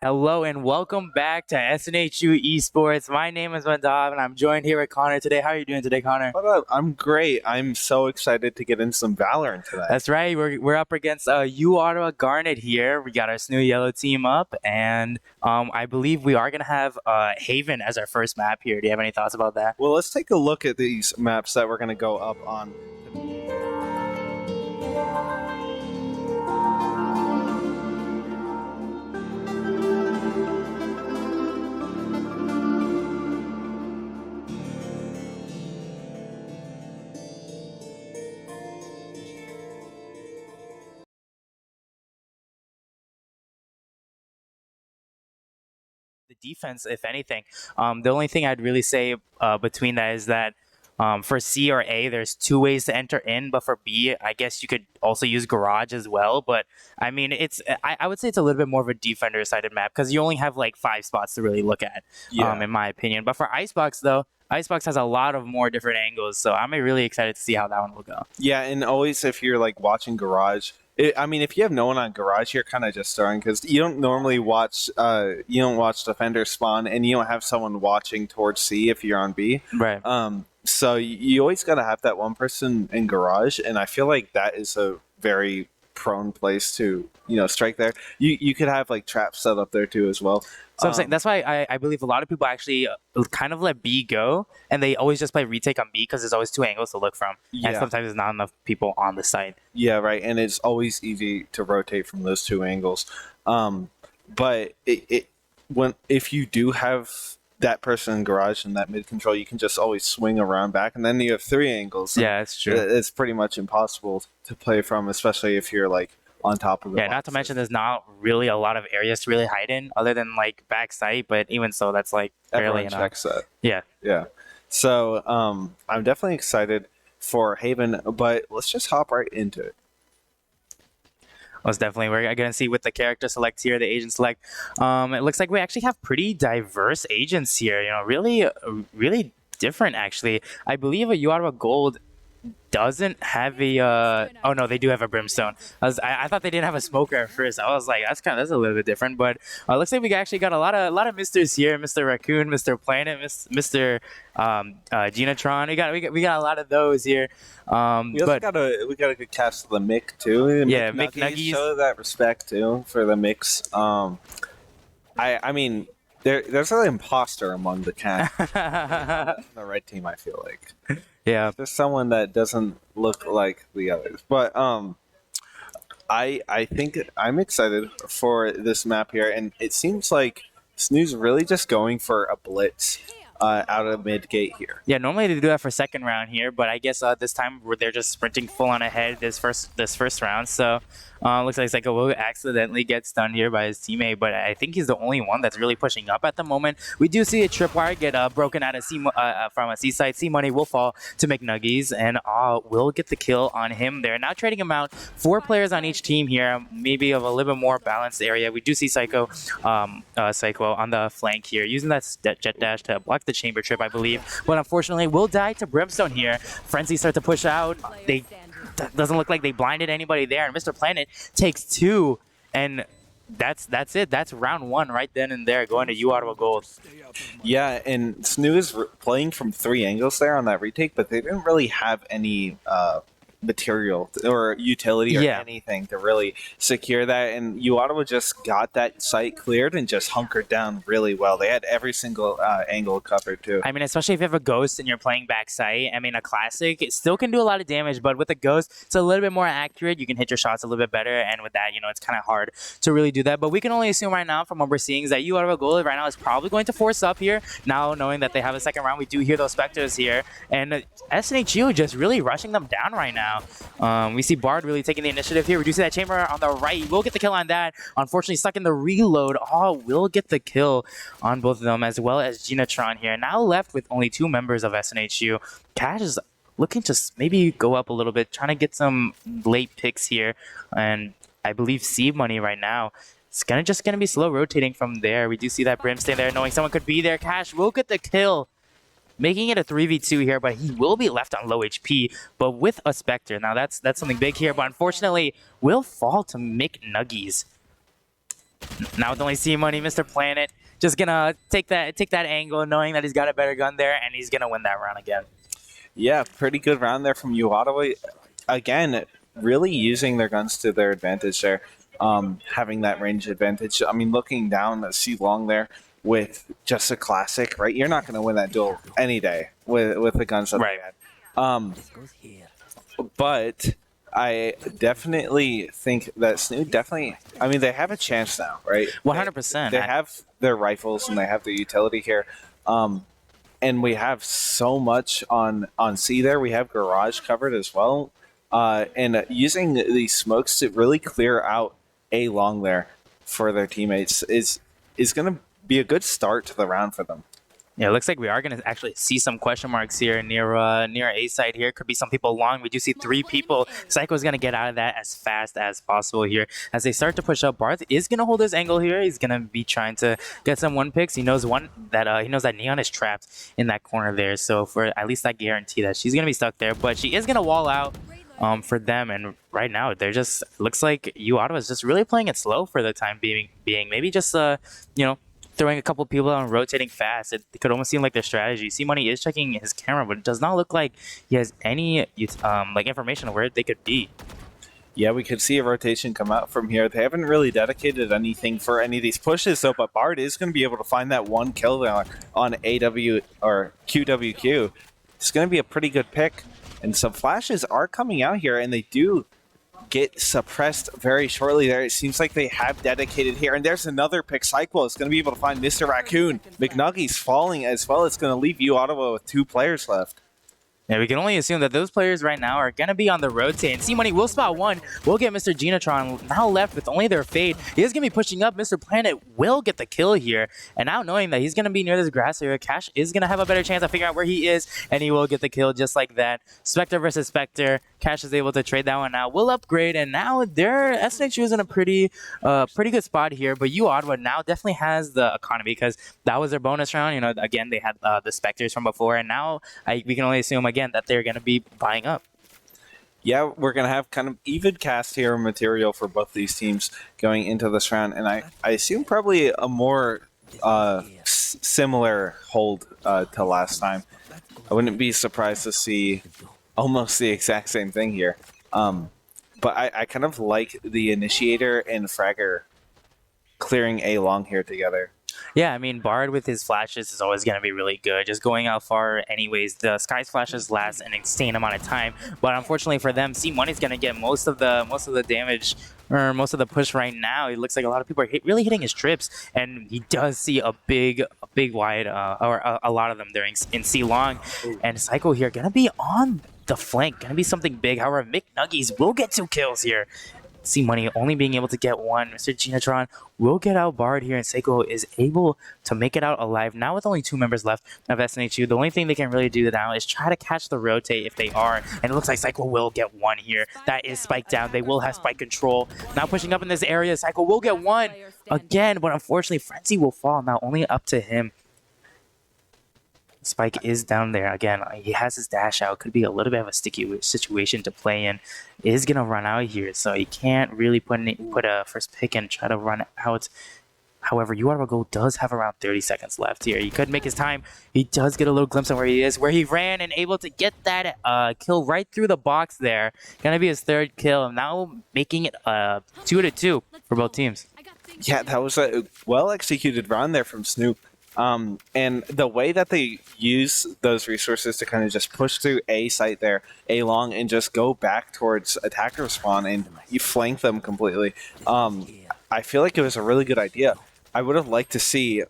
Hello and welcome back to SNHU Esports. My name is Mandav and I'm joined here with Connor today. How are you doing today, Connor? What up? I'm great. I'm so excited to get in some Valorant today. That's right. We're up against uOttawa Garnet here. We got our SNHU Yellow team up, and I believe we are gonna have Haven as our first map here. Do you have any thoughts about that? Well, let's take a look at these maps that we're going to go up on. The defense, if anything. The only thing I'd really say between that is that for C or A, there's two ways to enter in, but for B, I guess you could also use Garage as well. But I mean, I would say it's a little bit more of a defender-sided map because you only have like 5 spots to really look at, in my opinion. But for Icebox, though, Icebox has a lot of more different angles, so I'm really excited to see how that one will go. Yeah, and always if you're like watching Garage, if you have no one on Garage, you're kind of just starting because you don't normally watch. You don't watch defender spawn, and you don't have someone watching towards C if you're on B. Right. So you always got to have that one person in Garage, and I feel like that is a very prone place to strike there. You could have like traps set up there too as well. So I'm saying that's why I believe a lot of people actually kind of let B go, and they always just play retake on B because there's always 2 angles to look from, and sometimes there's not enough people on the site. Yeah, right, and it's always easy to rotate from those 2 angles. But if you do have that person in Garage and that mid control, you can just always swing around back, and then you have 3 angles. Yeah, it's true. It's pretty much impossible to play from, especially if you're like on top of it. Yeah, not to mention there's not really a lot of areas to really hide in other than like back site, but even so, that's like barely enough. Check set. Yeah. So I'm definitely excited for Haven, but let's just hop right into it. Most definitely. We're going to see with the character select here, the agent select. It looks like we actually have pretty diverse agents here. Really different actually. I believe a uOttawa Gold doesn't have a oh no, they do have a Brimstone. I thought they didn't have a smoker at first. I was like, that's a little bit different, but looks like we actually got a lot of misters here. Mr. Raccoon, Mr. Planet, Mr. Genatron. We got a lot of those here. We got a good cast of the Mick too. Yeah, Mick Nuggies. Show that respect too for the Micks. I mean, there's an imposter among the cast. The red team, I feel like. Yeah, there's someone that doesn't look like the others, but I think I'm excited for this map here, and it seems like SNHU's really just going for a blitz out of mid gate here. Yeah, normally they do that for second round here, but I guess this time they're just sprinting full on ahead this first round. So looks like Psycho will accidentally get stunned here by his teammate, but I think he's the only one that's really pushing up at the moment. We do see a tripwire get broken out of from a C side. C Money will fall to McNuggies, and will get the kill on him there. Now trading him out. 4 players on each team here, maybe of a little bit more balanced area. We do see Psycho on the flank here, using that jet dash to block the chamber trip, I believe, but unfortunately will die to Brimstone here. Frenzy start to push out. Doesn't look like they blinded anybody there, and Mr. Planet takes 2, and that's it. That's round 1 right then and there, going to uOttawa Gold. Yeah, and SNHU is playing from 3 angles there on that retake, but they didn't really have any material or utility or anything to really secure that, and uOttawa just got that site cleared and just hunkered down really well. They had every single angle covered too. I mean, especially if you have a ghost and you're playing back site. I mean, a classic, it still can do a lot of damage, but with a ghost, it's a little bit more accurate. You can hit your shots a little bit better, and with that, it's kind of hard to really do that. But we can only assume right now from what we're seeing is that uOttawa Gold right now is probably going to force up here. Now, knowing that they have a second round, we do hear those Spectres here, and SNHU just really rushing them down right now. We see Bard really taking the initiative here. We do see that chamber on the right. We'll get the kill on that. Unfortunately, stuck in the reload. We'll get the kill on both of them, as well as Genatron here. Now left with only 2 members of SNHU. Cash is looking to maybe go up a little bit, trying to get some late picks here. And I believe C Money right now, it's just gonna be slow rotating from there. We do see that Brimstone there, knowing someone could be there. Cash will get the kill, making it a 3v2 here, but he will be left on low HP, but with a Spectre. Now that's something big here, but unfortunately will fall to McNuggies. Now with only C Money, Mr. Planet just gonna take that angle, knowing that he's got a better gun there, and he's gonna win that round again. Yeah, pretty good round there from uOttawa. Again, really using their guns to their advantage there, having that range advantage. I mean, looking down at C Long there with just a classic, right? You're not going to win that duel any day with the guns that Right. they had. But I definitely think that SNHU definitely, I mean, they have a chance now, right? 100%. They have their rifles and they have their utility here. And we have so much on C there. We have garage covered as well. And using these smokes to really clear out A long there for their teammates is going to be a good start to the round for them. Yeah, it looks like we are going to actually see some question marks here near A side here. Could be some people long. We do see 3 people. Psycho's going to get out of that as fast as possible here. As they start to push up, Barth is going to hold his angle here. He's going to be trying to get some 1 picks. He knows that Neon is trapped in that corner there. So for at least I guarantee that she's going to be stuck there. But she is going to wall out for them. And right now, they're just looks like uOttawa is just really playing it slow for the time being. Maybe just throwing a couple people out and rotating fast. It could almost seem like their strategy. C-Money is checking his camera, but it does not look like he has any information on where they could be. Yeah, we could see a rotation come out from here. They haven't really dedicated anything for any of these pushes, though, but Bard is going to be able to find that 1 kill there on AW or QWQ. It's going to be a pretty good pick, and some flashes are coming out here, and they do get suppressed very shortly there. It seems like they have dedicated here. And there's another pick. Cyclo is going to be able to find Mr. Raccoon. McNuggy's falling as well. It's going to leave uOttawa with 2 players left. Yeah, we can only assume that those players right now are going to be on the rotate. And C-Money will spot 1. We'll get Mr. Genotron now left with only their fade. He is going to be pushing up. Mr. Planet will get the kill here. And now knowing that he's going to be near this grass area, Cash is going to have a better chance to figure out where he is. And he will get the kill just like that. Spectre versus Spectre. Cash is able to trade that one out. Will upgrade. And now their SNHU is in a pretty good spot here. But uOttawa now definitely has the economy because that was their bonus round. Again, they had the Spectres from before. And now we can only assume again that they're going to be buying up. Yeah, we're going to have kind of even cast here material for both these teams going into this round, and I assume probably a more similar hold to last time. I wouldn't be surprised to see almost the exact same thing here. But I kind of like the Initiator and Fragger clearing A long here together. Yeah, I mean, Bard with his flashes is always going to be really good. Just going out far anyways. The Sky's flashes last an insane amount of time. But unfortunately for them, C-Money is going to get most of the damage or most of the push right now. It looks like a lot of people are really hitting his trips. And he does see a big wide, or a lot of them during in C-Long. And Psycho here going to be on the flank. Going to be something big. However, McNuggies will get 2 kills here. C-Money only being able to get 1. Mr. Genotron will get out Bard here, and Seiko is able to make it out alive. Now with only 2 members left of SNHU, the only thing they can really do now is try to catch the rotate if they are, and it looks like Seiko will get 1 here. That is spike down. They will have spike control. Now pushing up in this area, Seiko will get 1 again, but unfortunately Frenzy will fall. Now only up to him. Spike is down there. Again, he has his dash out. Could be a little bit of a sticky situation to play in. Is going to run out here, so he can't really put a first pick and try to run out. However, uOttawa Gold does have around 30 seconds left here. He could make his time. He does get a little glimpse of where he is, where he ran and able to get that kill right through the box there. Going to be his 3rd kill. Now making it 2-2 for both teams. Yeah, that was a well-executed round there from Snoop. And the way that they use those resources to kind of just push through A site there, A long, and just go back towards attacker spawn, and you flank them completely. I feel like it was a really good idea. I would have liked to see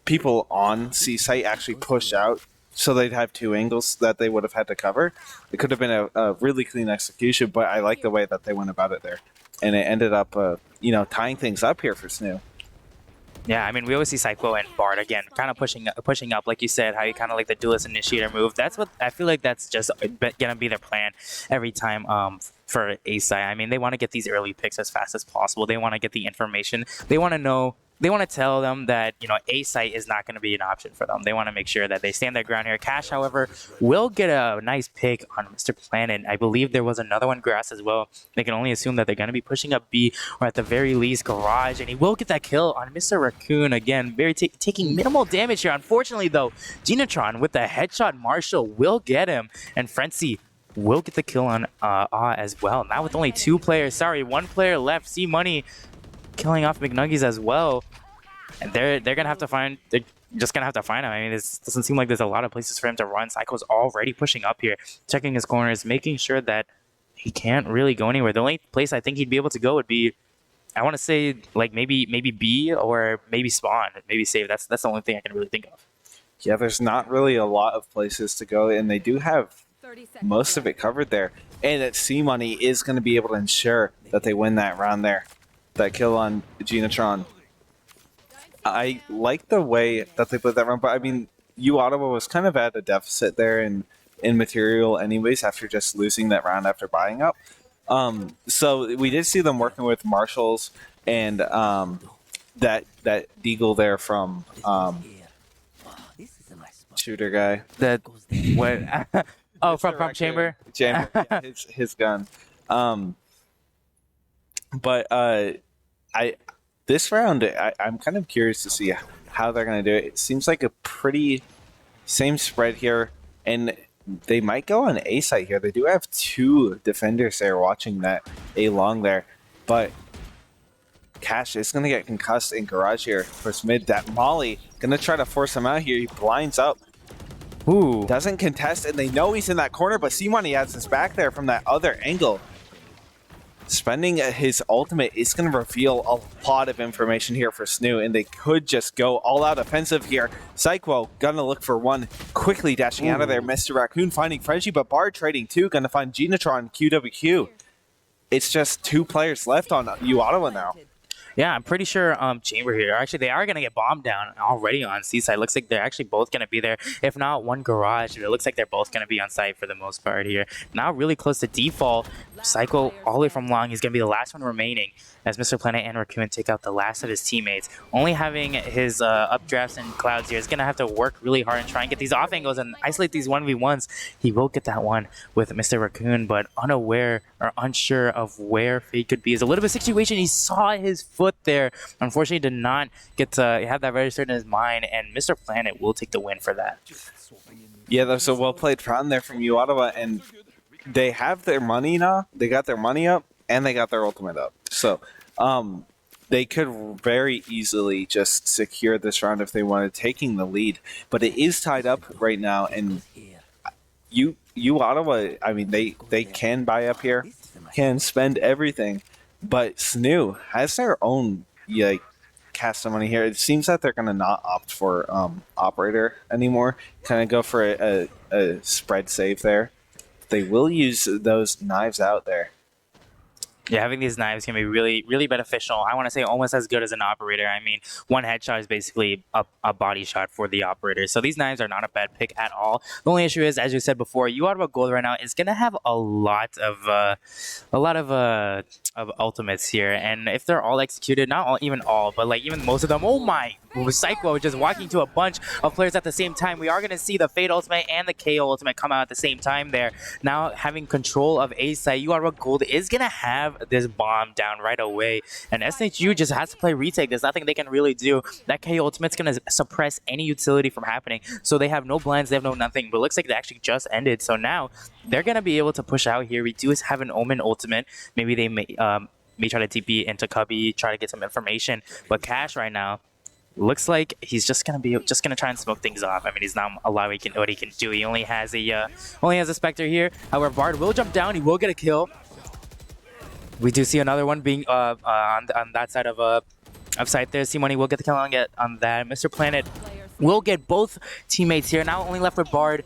people on C site actually push out so they'd have 2 angles that they would have had to cover. It could have been a really clean execution, but I like the way that they went about it there. And it ended up, tying things up here for Snoo. Yeah, I mean, we always see Cyclo and Bard, again, kind of pushing up, like you said, how you kind of like the duelist initiator move. That's what I feel like that's just going to be their plan every time for A-Side. I mean, they want to get these early picks as fast as possible. They want to get the information. They want to know they want to tell them that, A site is not going to be an option for them. They want to make sure that they stand their ground here. Cash, however, will get a nice pick on Mr. Planet. I believe there was another one, Grass, as well. They can only assume that they're going to be pushing up B, or at the very least, Garage. And he will get that kill on Mr. Raccoon. Again, taking minimal damage here. Unfortunately, though, Genetron with the headshot Marshall will get him. And Frenzy will get the kill on as well. Now with only one player left. C-Money killing off McNuggies as well, and they're just gonna have to find him. I mean, this doesn't seem like there's a lot of places for him to run. Psycho's already pushing up here, checking his corners, making sure that he can't really go anywhere. The only place I think he'd be able to go would be, I want to say, like maybe B, or maybe spawn, maybe save. That's the only thing I can really think of. Yeah, there's not really a lot of places to go, and they do have most of it covered there. And that C-Money is going to be able to ensure that they win that round there. That kill on Genetron. I like the way that they played that round, but I mean, uOttawa was kind of at a deficit there in material anyways after just losing that round after buying up. So we did see them working with Marshalls and that Deagle there from shooter guy. That what? Oh, from Chamber. Chamber, yeah, his gun. But this round, I'm kind of curious to see how they're going to do it. It seems like a pretty same spread here, and they might go on A site here. They do have 2 defenders there watching that A long there, but Cash is going to get concussed in Garage here. First mid, that Molly going to try to force him out here. He blinds up. Ooh. Doesn't contest, and they know he's in that corner, but C-Money has his back there from that other angle. Spending his ultimate is going to reveal a lot of information here for SNHU, and they could just go all-out offensive here. Psycho gonna look for one, quickly dashing out of there. Mr. Raccoon finding Frenchie, but Bard trading 2, gonna find Genetron, QWQ. It's just 2 players left on uOttawa now. Yeah, I'm pretty sure Chamber here. Actually, they are going to get bombed down already on C-side. Looks like they're actually both going to be there. If not, one Garage. It looks like they're both going to be on site for the most part here. Now really close to default. Psycho all the way from long. He's going to be the last one remaining as Mr. Planet and Raccoon take out the last of his teammates. Only having his updrafts and Clouds here is going to have to work really hard and try and get these off angles and isolate these 1v1s. He will get that one with Mr. Raccoon, but unaware or unsure of where Fate could be. It's a little bit of a situation. He saw his foot there. Unfortunately, did not get to have that registered in his mind, and Mr. Planet will take the win for that. Yeah, that's a well-played round there from uOttawa, and they have their money now. They got their money up, and they got their ultimate up. So they could very easily just secure this round if they wanted, taking the lead. But it is tied up right now, and uOttawa, I mean, they can buy up here, can spend everything, but SNHU has their own cast of money here. It seems that they're going to not opt for operator anymore, kind of go for a spread save there. They will use those knives out there. Yeah, having these knives can be really, really beneficial. I want to say almost as good as an operator. I mean, one headshot is basically a body shot for the operator. So these knives are not a bad pick at all. The only issue is, as you said before, uOttawa Gold right now is going to have a lot of ultimates here. And if they're all executed, not all, even all, but like even most of them, oh my, Psycho just walking to a bunch of players at the same time. We are going to see the Fate ultimate and the KO ultimate come out at the same time there. Now having control of A site, uOttawa Gold is going to have this bomb down right away. And SNHU just has to play retake. There's nothing they can really do. That KO ultimate's going to suppress any utility from happening. So they have no blinds, they have no nothing. But it looks like they actually just ended. So now they're going to be able to push out here. We do have an Omen ultimate. Maybe they may try to TP into Cubby, try to get some information. But Cash right now looks like he's just gonna try and smoke things off. I mean, he's not allowing what he can do. He only has a Spectre here. However, Bard will jump down. He will get a kill. We do see another one being on that side of site there. C-Money will get the kill on that. Mr. Planet will get both teammates here. Now only left with Bard.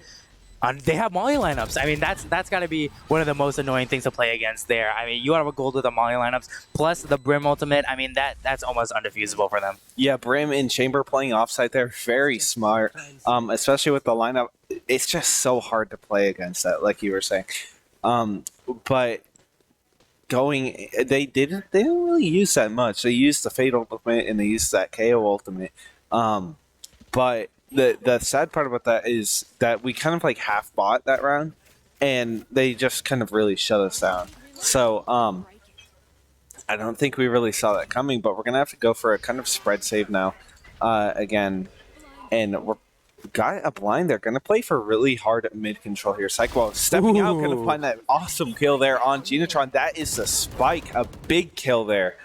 They have Molly lineups. I mean, that's got to be one of the most annoying things to play against there. I mean, you have a gold with the Molly lineups, plus the Brim ultimate. I mean, that's almost undefusable for them. Yeah, Brim and Chamber playing offsite there, very smart, especially with the lineup. It's just so hard to play against that, like you were saying. But going. They didn't really use that much. They used the Fate ultimate and they used that KO ultimate. But the sad part about that is that we kind of like half bought that round, and they just kind of really shut us down. So I don't think we really saw that coming. But we're gonna have to go for a kind of spread save now, again, and we're got a blind. They're gonna play for really hard mid control here. Psycho stepping out, gonna find that awesome kill there on Genetron. That is the spike, a big kill there.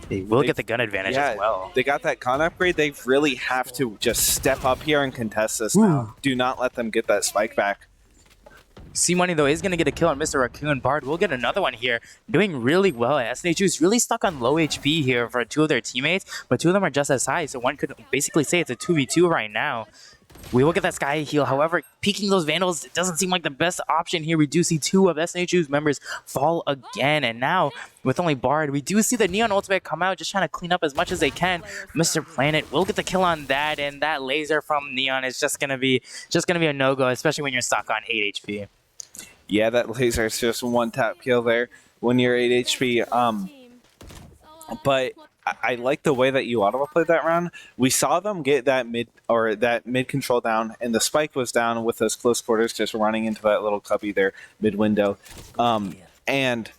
They will get the gun advantage as well. They got that con upgrade. They really have to just step up here and contest this now. Do not let them get that spike back. C-Money, though, is going to get a kill on Mr. Raccoon. Bard will get another one here. Doing really well. SNHU is really stuck on low HP here for two of their teammates, but two of them are just as high, so one could basically say it's a 2v2 right now. We will get that Sky heal. However, peeking those Vandals doesn't seem like the best option here. We do see two of SNHU's members fall again. And now, with only Bard, we do see the Neon Ultimate come out, just trying to clean up as much as they can. Mr. Planet will get the kill on that, and that laser from Neon is just gonna be a no-go, especially when you're stuck on 8 HP. Yeah, that laser is just one tap kill there when you're 8 HP. But I like the way that uOttawa played that round. We saw them get that mid control down, and the spike was down with those close quarters, just running into that little cubby there mid window. And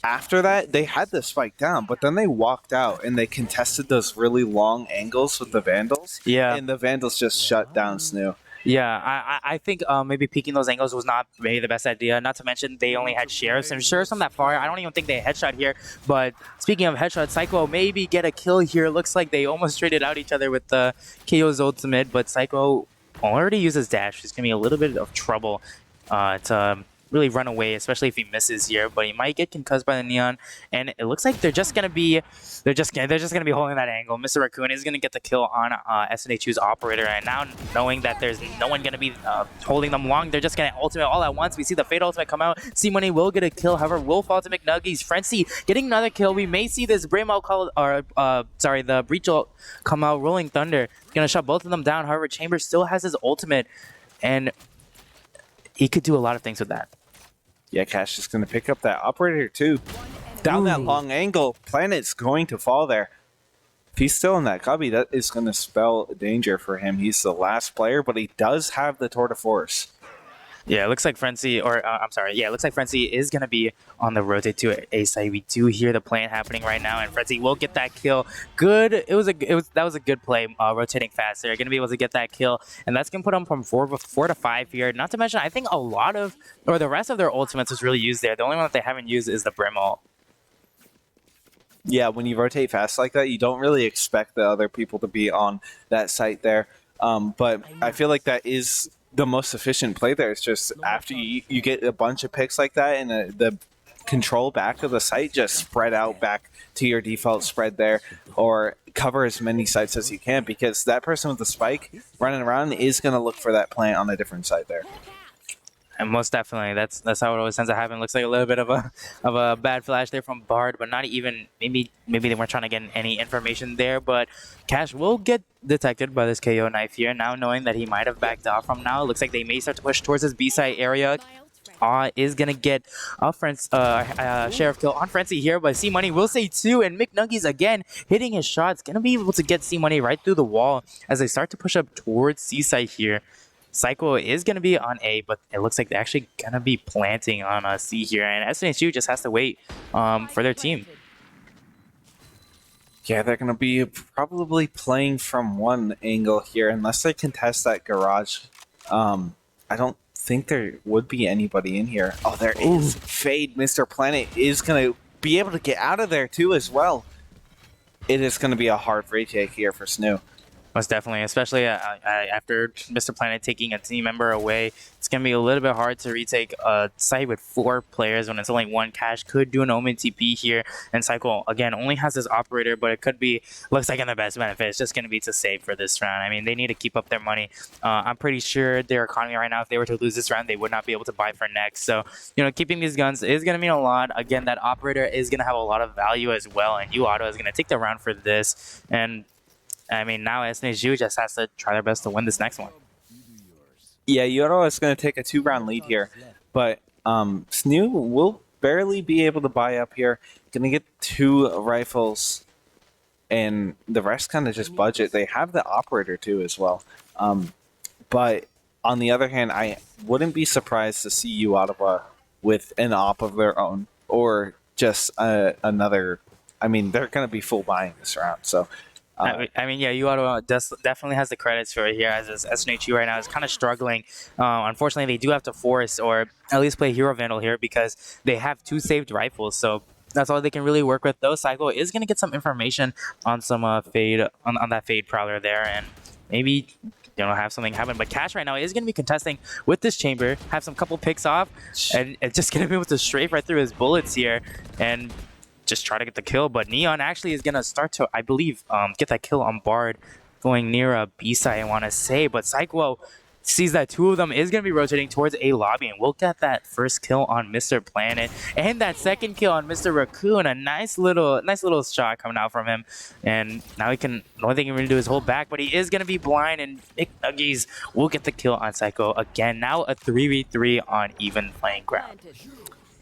after that, they had the spike down, but then they walked out and they contested those really long angles with the Vandals. Yeah, and the Vandals just shut down SNHU. Yeah, I think maybe peeking those angles was not maybe the best idea. Not to mention they only had sheriffs, and sheriffs from that far, I don't even think they headshot here. But speaking of headshot, Psycho maybe get a kill here. Looks like they almost traded out each other with the KO's ultimate, but Psycho already uses dash. He's gonna be a little bit of trouble to really run away, especially if he misses here. But he might get concussed by the Neon, and it looks like they're just gonna be holding that angle. Mr. Raccoon is gonna get the kill on SNHU's operator, and now knowing that there's no one gonna be holding them long, they're just gonna ultimate all at once. We see the Fate ultimate come out. C-Money will get a kill, however, will fall to McNuggies. Frenzy getting another kill. We may see this Brimalt call, or the Breach ult come out. Rolling Thunder gonna shut both of them down. However, Chambers still has his ultimate, and he could do a lot of things with that. Yeah, Cash is going to pick up that operator too. Down that long angle, Planet's going to fall there. If he's still in that cubby, that is going to spell danger for him. He's the last player, but he does have the Tour de Force. Yeah, it looks like Frenzy, it looks like Frenzy is going to be on the rotate to A side. We do hear the plan happening right now, and Frenzy will get that kill. Good. That was a good play, rotating fast. They're going to be able to get that kill, and that's going to put them from 4 to 5 here. Not to mention, I think the rest of their ultimates was really used there. The only one that they haven't used is the Brim ult. Yeah, when you rotate fast like that, you don't really expect the other people to be on that site there. But I feel like that is the most efficient play there. It's just after you get a bunch of picks like that and the control back of the site, just spread out back to your default spread there, or cover as many sites as you can, because that person with the spike running around is going to look for that plant on a different site there. And most definitely, that's how it always tends to happen. Looks like a little bit of a bad flash there from Bard, but not even maybe they weren't trying to get any information there. But Cash will get detected by this KO knife here. Now knowing that he might have backed off from now, it looks like they may start to push towards his B side area. Is gonna get a sheriff kill on Frenzy here, but C-Money will say 2, and McNuggies again hitting his shots, gonna be able to get C-Money right through the wall as they start to push up towards C side here. Psycho is going to be on A, but it looks like they're actually going to be planting on C here. And SNHU just has to wait for their team. Yeah, they're going to be probably playing from one angle here. Unless they contest that garage, I don't think there would be anybody in here. Oh, there is. Fade. Mr. Planet is going to be able to get out of there too as well. It is going to be a hard retake here for SNHU. Most definitely, especially after Mr. Planet taking a team member away. It's going to be a little bit hard to retake a site with 4 players when it's only 1. Cash could do an Omen TP here, and Cycle, again, only has this operator, but it could be, looks like in the best benefit. It's just going to be to save for this round. I mean, they need to keep up their money. I'm pretty sure their economy right now, if they were to lose this round, they would not be able to buy for next. So, keeping these guns is going to mean a lot. Again, that operator is going to have a lot of value as well, and uOttawa is going to take the round for this. And I mean, now SNHU just has to try their best to win this next one. Yeah, uOttawa is going to take a 2-round lead here, but SNHU will barely be able to buy up here. Gonna get 2 rifles, and the rest kind of just budget. They have the operator too as well. But on the other hand, I wouldn't be surprised to see uOttawa with an op of their own, or just another. I mean, they're going to be full buying this round. So, I mean, yeah, uOttawa definitely has the credits for it here, as is SNHU right now is kind of struggling. Unfortunately, they do have to force or at least play Hero Vandal here because they have 2 saved rifles. So that's all they can really work with. Though Psycho is going to get some information on some fade on that fade prowler there, and maybe have something happen. But Cash right now is going to be contesting with this chamber, have some couple picks off, and it's just going to be able to strafe right through his bullets here and just try to get the kill. But Neon actually is going to start to, I believe, get that kill on Bard going near a B side, I want to say. But Psycho sees that 2 of them is going to be rotating towards A lobby, and we'll get that first kill on Mr. Planet and that second kill on Mr. Raccoon. A nice little shot coming out from him, and now he can, the only thing he can really do is hold back, but he is going to be blind, and McNuggies will get the kill on Psycho again. Now a 3v3 on even playing ground.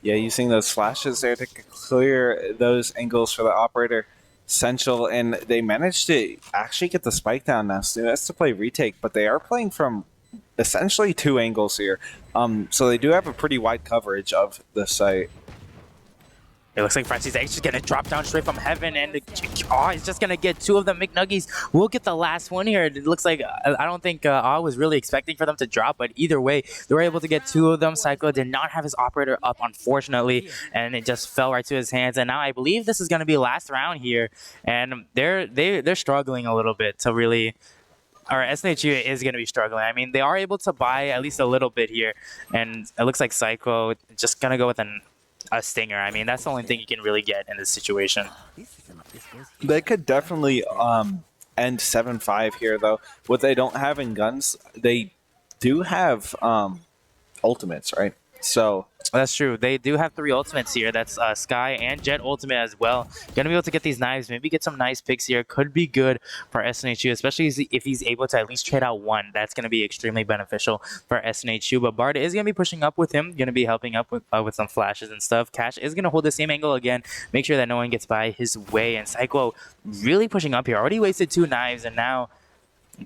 Yeah, using those flashes there to clear those angles for the operator, essential, and they managed to actually get the spike down now. So that's to play retake, but they are playing from essentially 2 angles here. So they do have a pretty wide coverage of the site. It looks like Frenzy's actually going to drop down straight from heaven, and he's just going to get 2 of them. McNuggies will get the last one here. It looks like, I don't think was really expecting for them to drop, but either way, they were able to get 2 of them. Psycho did not have his operator up, unfortunately, and it just fell right to his hands. And now I believe this is going to be last round here, and they're struggling a little bit to really... Or SNHU is going to be struggling. I mean, they are able to buy at least a little bit here, and it looks like Psycho just going to go with a stinger. I mean, that's the only thing you can really get in this situation. They could definitely end 7-5 here, though. What they don't have in guns, they do have ultimates, right? So that's true. They do have 3 ultimates here. That's Sky and Jet ultimate as well. Gonna be able to get these knives, maybe get some nice picks here. Could be good for SNHU, especially if he's able to at least trade out 1. That's gonna be extremely beneficial for SNHU. But Bard is gonna be pushing up with him, gonna be helping up with some flashes and stuff. Cash is gonna hold the same angle again, make sure that no one gets by his way. And Psycho really pushing up here. Already wasted 2 knives, and now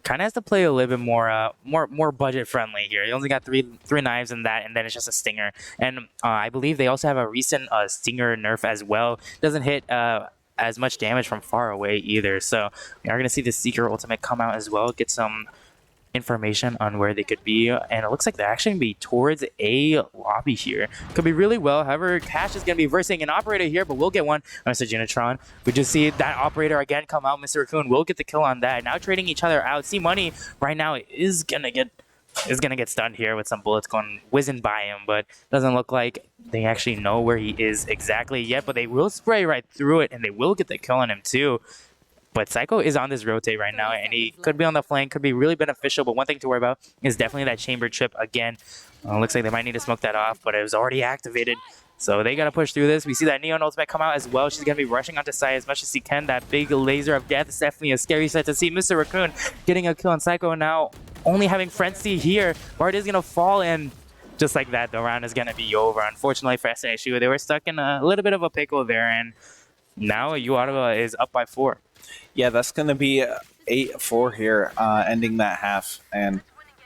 kind of has to play a little bit more budget friendly here. He only got three knives in that, and then it's just a stinger. And I believe they also have a recent stinger nerf as well. Doesn't hit as much damage from far away either. So we are going to see the Seeker ultimate come out as well, get some information on where they could be, and it looks like they're actually going to be towards a lobby here. Could be really well. However, Cash is going to be versing an operator here, but we'll get one on Mr. Genitron. We just see that operator again come out. Mr. Raccoon will get the kill on that. Now trading each other out. See Money right now is gonna get stunned here with some bullets going whizzing by him, but doesn't look like they actually know where he is exactly yet. But they will spray right through it, and they will get the kill on him too. But Psycho is on this rotate right now, and he could be on the flank, could be really beneficial. But one thing to worry about is definitely that chamber trip again. Looks like they might need to smoke that off, but it was already activated. So they got to push through this. We see that Neon ultimate come out as well. She's going to be rushing onto site as much as she can. That big laser of death is definitely a scary sight to see. Mr. Raccoon getting a kill on Psycho now, only having Frenzy here. Bard is going to fall, and just like that, the round is going to be over. Unfortunately for SNHU, they were stuck in a little bit of a pickle there, and now uOttawa is up by 4. Yeah, that's going to be 8-4 here, ending that half. And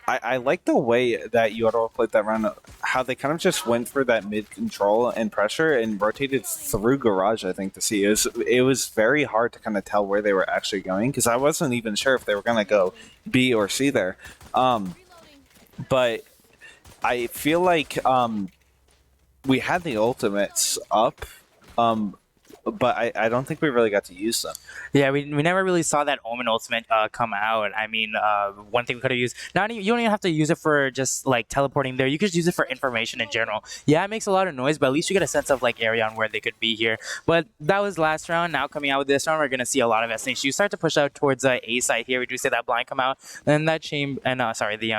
I like the way that uOttawa played that round, how they kind of just went for that mid-control and pressure and rotated through Garage, I think, to see. It was very hard to kind of tell where they were actually going, because I wasn't even sure if they were going to go B or C there. But I feel like we had the ultimates up, but I don't think we really got to use them. Yeah, we never really saw that Omen ultimate come out. I mean, one thing we could have used, you don't even have to use it for just like teleporting there. You could just use it for information in general. Yeah, it makes a lot of noise, but at least you get a sense of like area on where they could be here. But that was last round. Now coming out with this round, we're going to see a lot of SNHU start to push out towards A side here. We do see that blind come out. Then that chamber, and sorry, the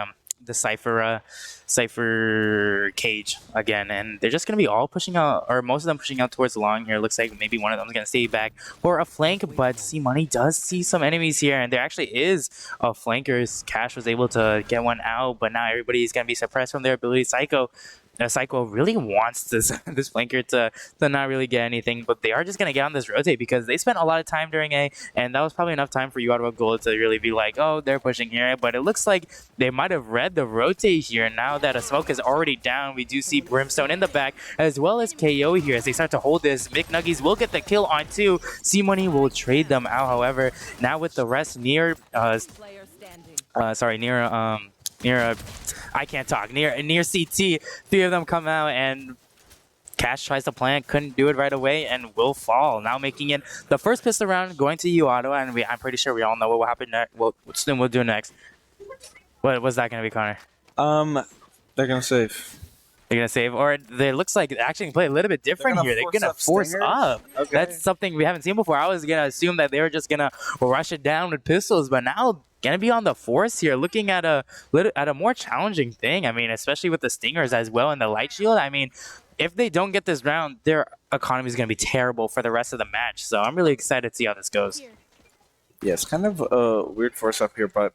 Cypher cage again, and they're just gonna be all pushing out, or most of them pushing out towards the long here. Looks like maybe one of them is gonna stay back for a flank, but C Money does see some enemies here, and there actually is a flankers. Cash was able to get one out, but now everybody's gonna be suppressed from their ability. Psycho Psycho really wants this this flanker to not really get anything, but they are just gonna get on this rotate because they spent a lot of time during A, and that was probably enough time for uOttawa Gold to really be like, oh, they're pushing here. But it looks like they might have read the rotate here. Now that a smoke is already down, we do see Brimstone in the back as well as KO here as they start to hold this. McNuggies will get the kill on 2. C-Money will trade them out. However, now with the rest near I can't talk. Near CT, 3 of them come out, and Cash tries to plant, couldn't do it right away, and will fall. Now making it the first pistol round going to uOttawa, and I'm pretty sure we all know what will happen next. What we'll do next. What was that going to be, Connor? They're gonna save. They're gonna save, or it looks like they're actually play a little bit different here. They're gonna force up. Okay. That's something we haven't seen before. I was gonna assume that they were just gonna rush it down with pistols, but now gonna be on the force here, looking at a more challenging thing. I mean, especially with the stingers as well and the light shield. I mean, if they don't get this round, their economy is gonna be terrible for the rest of the match. So I'm really excited to see how this goes. Yeah, it's kind of a weird force up here, but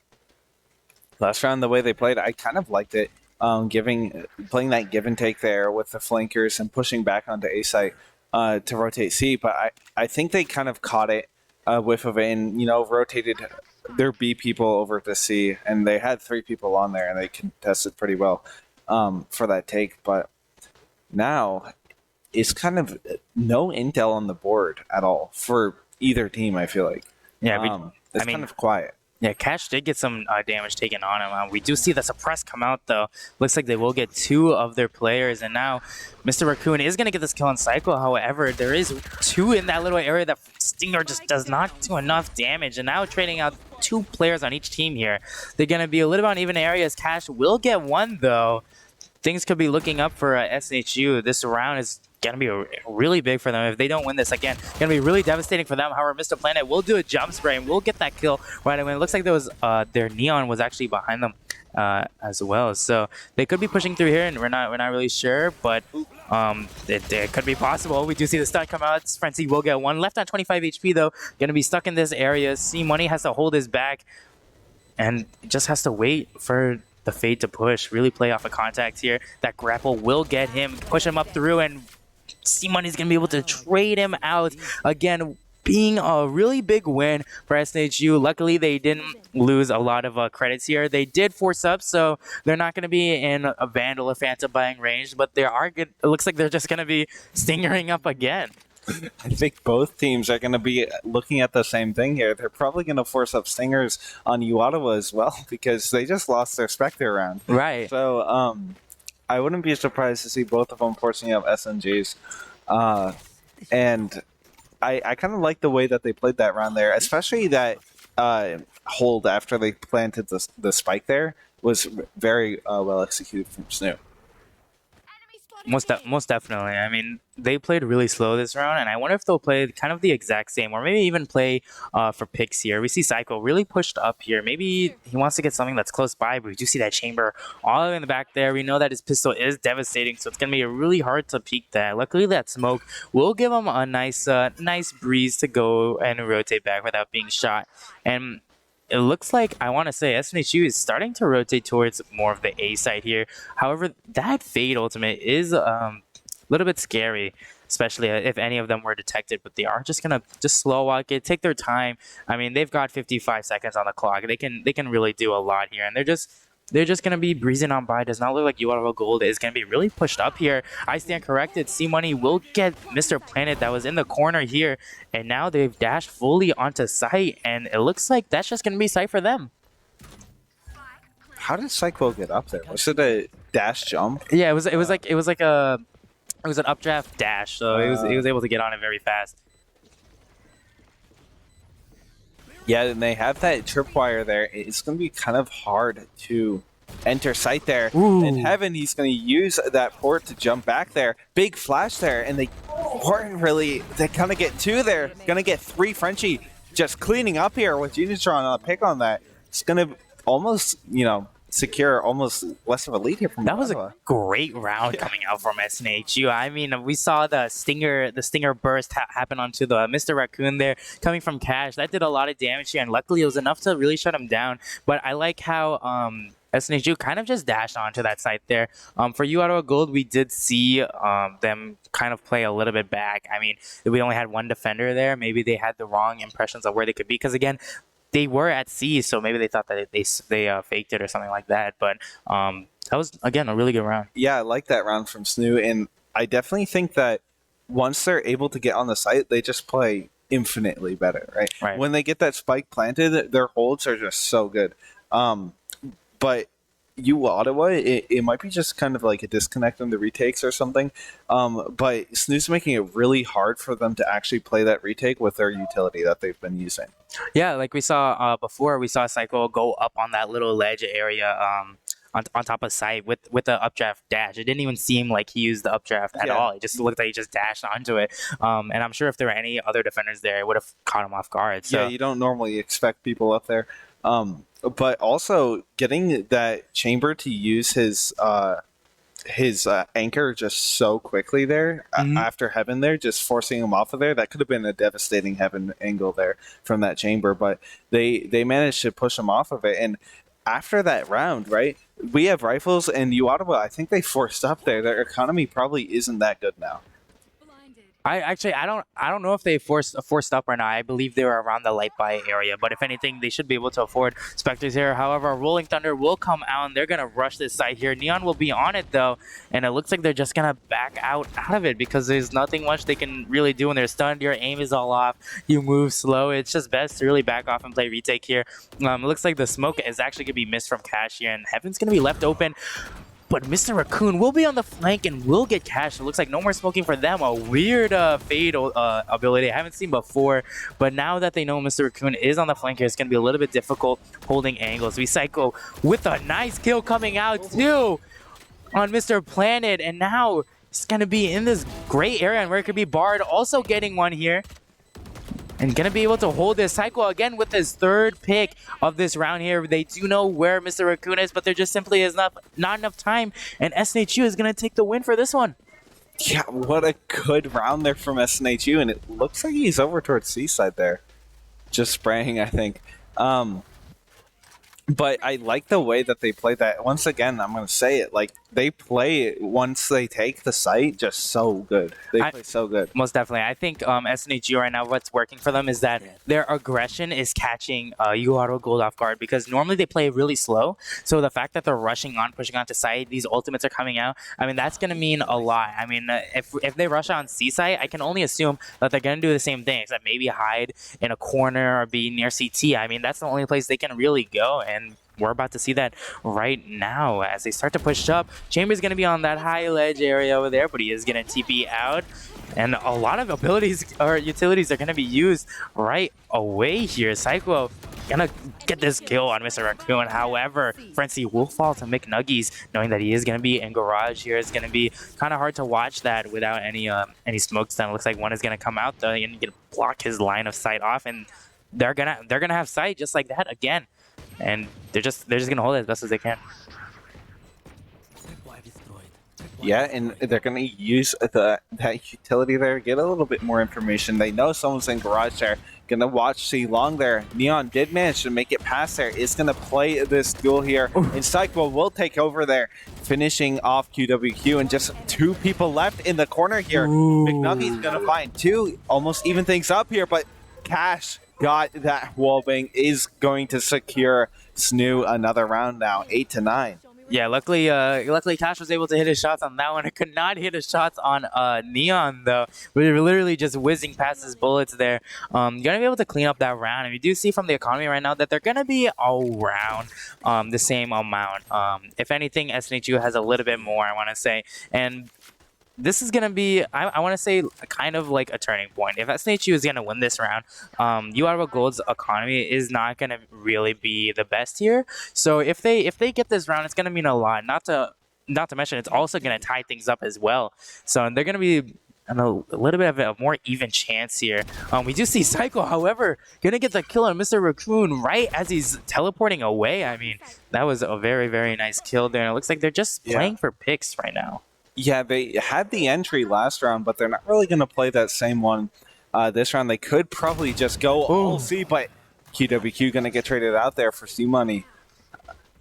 last round the way they played, I kind of liked it. Playing that give and take there with the flankers and pushing back onto A site to rotate C, but I think they kind of caught it, whiff of it, and rotated their B people over to C, and they had 3 people on there, and they contested pretty well for that take. But now it's kind of no intel on the board at all for either team. I feel like it's kind of quiet. Yeah, Cash did get some damage taken on him. We do see the suppress come out, though. Looks like they will get 2 of their players, and now Mr. Raccoon is going to get this kill on Cycle. However, there is 2 in that little area that Stinger just does not do enough damage, and now trading out 2 players on each team here. They're going to be a little bit on even areas. Cash will get 1, though. Things could be looking up for SNHU. This round is going to be really big for them. If they don't win this again, going to be really devastating for them. However, Mr. Planet will do a jump spray and will get that kill right away. It looks like there was their Neon was actually behind them as well. So they could be pushing through here, and we're not really sure, but it could be possible. We do see the stun come out. Frenzy will get 1. Left on 25 HP, though. Going to be stuck in this area. C-Money has to hold his back and just has to wait for the fade to push, really play off a contact here. That grapple will get him, push him up through, and C-Money's going to be able to trade him out. Again, being a really big win for SNHU. Luckily, they didn't lose a lot of credits here. They did force up, so they're not going to be in a Vandal or Phantom buying range, but they are good. It looks like they're just going to be stingering up again. I think both teams are going to be looking at the same thing here. They're probably going to force up stingers on uOttawa as well because they just lost their Spectre round. Right. So I wouldn't be surprised to see both of them forcing up SNGs. And I kind of like the way that they played that round there, especially that hold after they planted the spike there was very well executed from SNHU. Most definitely. I mean, they played really slow this round, and I wonder if they'll play kind of the exact same, or maybe even play for picks here. We see Psycho really pushed up here. Maybe he wants to get something that's close by, but we do see that chamber all the way in the back there. We know that his pistol is devastating, so it's going to be really hard to peek that. Luckily, that smoke will give him a nice breeze to go and rotate back without being shot. And it looks like, I want to say, SNHU is starting to rotate towards more of the A side here. However, that fade ultimate is a little bit scary, especially if any of them were detected, but they are just going to just slow walk it, take their time. I mean, they've got 55 seconds on the clock. They can really do a lot here, and they're just going to be breezing on by. Does not look like uOttawa Gold is going to be really pushed up here. I stand corrected. C-Money will get Mr. Planet that was in the corner here. And now they've dashed fully onto site. And it looks like that's just going to be site for them. How did Cyclo get up there? Was it a dash jump? Yeah, it was an updraft dash. So he was able to get on it very fast. Yeah, and they have that tripwire there. It's going to be kind of hard to enter site there. Ooh. In Heaven, he's going to use that port to jump back there. Big flash there, and they kind of get 2 there. Going to get 3 Frenchie just cleaning up here with Unitron on a pick on that. It's going to almost, secure almost less of a lead here from That was a great round coming out from SNHU. I mean, we saw the stinger burst happen onto the Mr. Raccoon there coming from Cash. That did a lot of damage here, and luckily it was enough to really shut him down. But I like how SNHU kind of just dashed onto that site there. For uOttawa Gold, we did see them kind of play a little bit back. I mean, we only had one defender there. Maybe they had the wrong impressions of where they could be, because again, they were at C, so maybe they thought that they faked it or something like that. But that was, again, a really good round. Yeah, I like that round from SNHU, and I definitely think that once they're able to get on the site, they just play infinitely better, right? Right. When they get that spike planted, their holds are just so good. But uOttawa, it might be just kind of like a disconnect in the retakes or something. But SNHU's making it really hard for them to actually play that retake with their utility that they've been using. Yeah, like we saw before, we saw Cycle go up on that little ledge area on top of site with the updraft dash. It didn't even seem like he used the updraft at all. It just looked like he just dashed onto it. And I'm sure if there were any other defenders there, it would have caught him off guard. So. Yeah, you don't normally expect people up there. But also getting that Chamber to use his anchor just so quickly there after Heaven there, just forcing him off of there, that could have been a devastating Heaven angle there from that Chamber. But they managed to push him off of it. And after that round, right, we have rifles, and uOttawa, I think they forced up there. Their economy probably isn't that good now. I don't know if they forced up or not. I believe they were around the light buy area, but if anything, they should be able to afford Spectres here. However, Rolling Thunder will come out and they're gonna rush this site here. Neon will be on it though, and it looks like they're just gonna back out of it because there's nothing much they can really do when they're stunned. Your aim is all off. You move slow. It's just best to really back off and play retake here. It looks like the smoke is actually gonna be missed from Cash here, and Heaven's gonna be left open. But Mr. Raccoon will be on the flank and will get cashed. It looks like no more smoking for them. A weird fade ability I haven't seen before. But now that they know Mr. Raccoon is on the flank here, it's going to be a little bit difficult holding angles. We Psycho with a nice kill coming out too on Mr. Planet. And now it's going to be in this gray area and where it could be Bard also getting one here. And gonna be able to hold this cycle again with his third pick of this round here. They do know where Mr. Raccoon is, but there just simply is not enough time. And SNHU is gonna take the win for this one. Yeah, what a good round there from SNHU, and it looks like he's over towards Seaside there. Just spraying, I think. But I like the way that they play that. Once again, I'm going to say it, like, they play it once they take the site just so good. They play so good. Most definitely. I think SNHU right now, what's working for them is that their aggression is catching uOttawa Gold off guard, because normally they play really slow. So the fact that they're rushing on, pushing onto site, these ultimates are coming out, I mean, that's going to mean a lot. I mean, if they rush on C site, I can only assume that they're going to do the same thing, except maybe hide in a corner or be near CT. I mean, that's the only place they can really go. And we're about to see that right now as they start to push up. Chamber's going to be on that high ledge area over there, but he is going to TP out. And a lot of abilities or utilities are going to be used right away here. Psycho going to get this kill on Mr. Raccoon. However, Frenzy will fall to McNuggies, knowing that he is going to be in garage here. It's going to be kind of hard to watch that without any smoke stun. It looks like one is going to come out though and going to block his line of sight off, and they're gonna have sight just like that again. And they're just gonna hold it as best as they can. Yeah, and they're gonna use that utility there, get a little bit more information. They know someone's in garage there. Gonna watch see long there. Neon did manage to make it past there. Is gonna play this duel here. And Psycho will take over there, finishing off QWQ, and just two people left in the corner here. McNuggy's gonna find two, almost even things up here, but Cash got that wallbang, is going to secure SNHU another round now, 8-9. Yeah, luckily Cash was able to hit his shots on that one. It could not hit his shots on Neon though. We were literally just whizzing past his bullets there. You're gonna be able to clean up that round, and we do see from the economy right now that they're gonna be around the same amount. If anything, SNHU has a little bit more, I want to say, and this is going to be, I want to say, kind of like a turning point. If SNHU is going to win this round, uOttawa Gold's economy is not going to really be the best here. So if they get this round, it's going to mean a lot. Not to mention, it's also going to tie things up as well. So they're going to be a little bit of a more even chance here. We do see Psycho, however, going to get the kill on Mr. Raccoon right as he's teleporting away. I mean, that was a very, very nice kill there. And it looks like they're just playing for picks right now. Yeah, they had the entry last round, but they're not really going to play that same one this round. They could probably just go all C, but QWQ going to get traded out there for C money.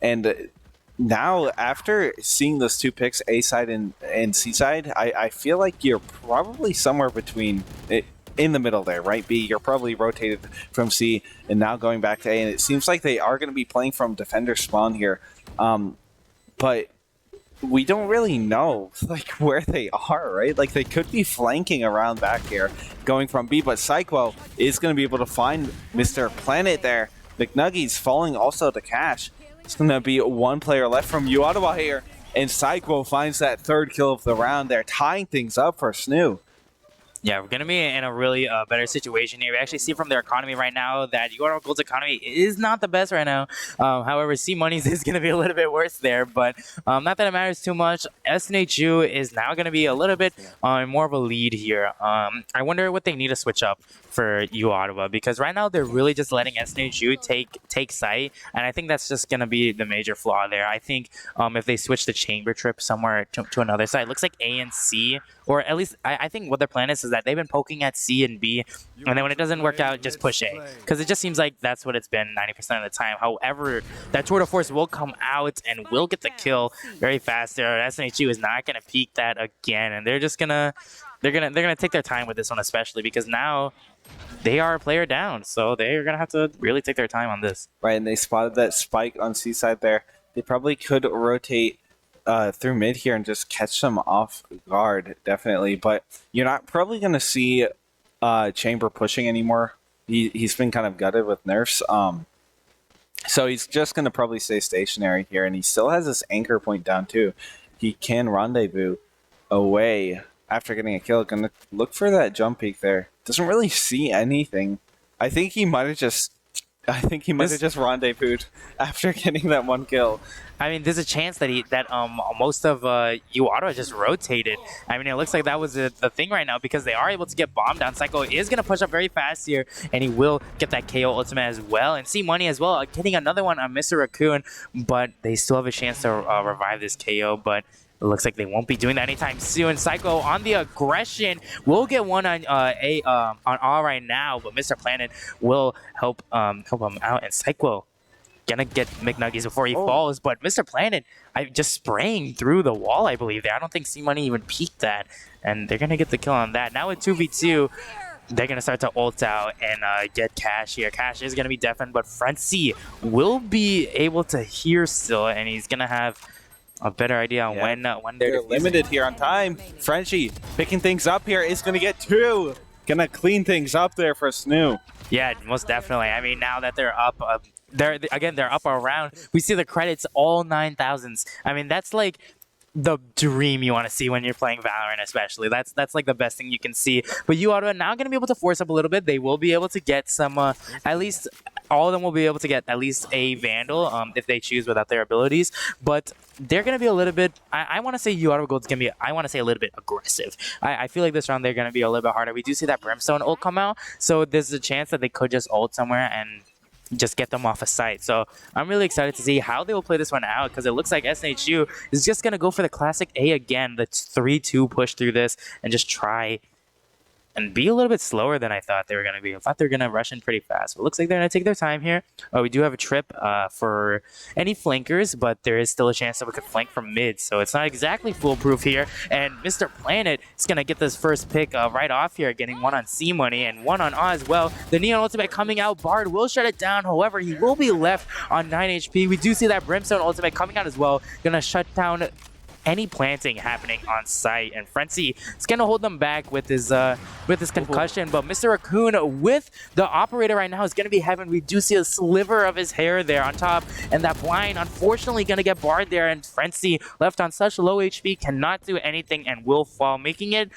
And now after seeing those two picks, A side and C side, I feel like you're probably somewhere between it, in the middle there, right? B, you're probably rotated from C and now going back to A, and it seems like they are going to be playing from defender spawn here, but we don't really know like where they are, right? Like they could be flanking around back here, going from B, but Psycho is going to be able to find Mr. Planet there. McNuggies falling also to Cash. It's going to be one player left from uOttawa here, and Psycho finds that third kill of the round there, tying things up for SNHU. Yeah, we're going to be in a really better situation here. We actually see from their economy right now that uOttawa Gold's economy is not the best right now. However, C Money's is going to be a little bit worse there, but not that it matters too much. SNHU is now going to be a little bit more of a lead here. I wonder what they need to switch up for uOttawa, because right now they're really just letting SNHU take site, and I think that's just going to be the major flaw there. I think if they switch the chamber trip somewhere to another side, it looks like A and C, or at least I think what their plan is that they've been poking at C and B, and then when it doesn't work out, just push A, because it just seems like that's what it's been 90% of the time. However, that tour de force will come out and will get the kill very fast there. SNHU is not going to peek that again, and they're just gonna take their time with this one, especially because now they are a player down, so they're gonna have to really take their time on this. Right, and they spotted that spike on C side there. They probably could rotate through mid here and just catch them off guard, definitely. But you're not probably going to see Chamber pushing anymore. He's been kind of gutted with nerfs. So he's just going to probably stay stationary here, and he still has this anchor point down too. He can rendezvous away after getting a kill. Going to look for that jump peak there. Doesn't really see anything. I think he might have just rendezvoused after getting that one kill. I mean, there's a chance that most of uOttawa just rotated. I mean, it looks like that was the thing right now, because they are able to get bombed down. Psycho is going to push up very fast here, and he will get that KO ultimate as well. And C Money as well, getting another one on Mr. Raccoon, but they still have a chance to revive this KO, but it looks like they won't be doing that anytime soon. Psycho on the aggression will get one on on R right now, but Mr. Planet will help him out, and Psycho gonna get McNuggies before he falls. But Mr. Planet, just spraying through the wall, I believe there. I don't think C Money even peeked that, and they're gonna get the kill on that. Now with 2v2. They're going to start to ult out and get Cash here. Cash is going to be deafened, but Frenzy will be able to hear still, and he's going to have a better idea on when they're limited here on time. Frenchie picking things up here is going to get two. Gonna clean things up there for SNHU. Yeah, most definitely. I mean, now that they're up, they're up around. We see the credits all 9,000s. I mean, that's like the dream you want to see when you're playing Valorant, especially. That's like the best thing you can see. But uOttawa now going to be able to force up a little bit. They will be able to get some, at least all of them will be able to get at least a Vandal if they choose without their abilities. But they're going to be a little bit, I want to say uOttawa Gold's going to be, I want to say a little bit aggressive. I feel like this round they're going to be a little bit harder. We do see that Brimstone ult come out, so there's a chance that they could just ult somewhere and just get them off a site. So I'm really excited to see how they will play this one out, because it looks like SNHU is just going to go for the classic A again, the 3-2 push through this, and just try and be a little bit slower than I thought they were going to be. I thought they were going to rush in pretty fast. But it looks like they're going to take their time here. We do have a trip for any flankers, but there is still a chance that we could flank from mid, so it's not exactly foolproof here. And Mr. Planet is going to get this first pick right off here, getting one on C Money and one on A as well. The Neon Ultimate coming out. Bard will shut it down. However, he will be left on 9 HP. We do see that Brimstone Ultimate coming out as well. Going to shut down any planting happening on site, and Frenzy is going to hold them back with his concussion. But Mr. Raccoon with the operator right now is going to be heaven. We do see a sliver of his hair there on top, and that blind unfortunately going to get barred there, and Frenzy left on such low HP cannot do anything and will fall, making it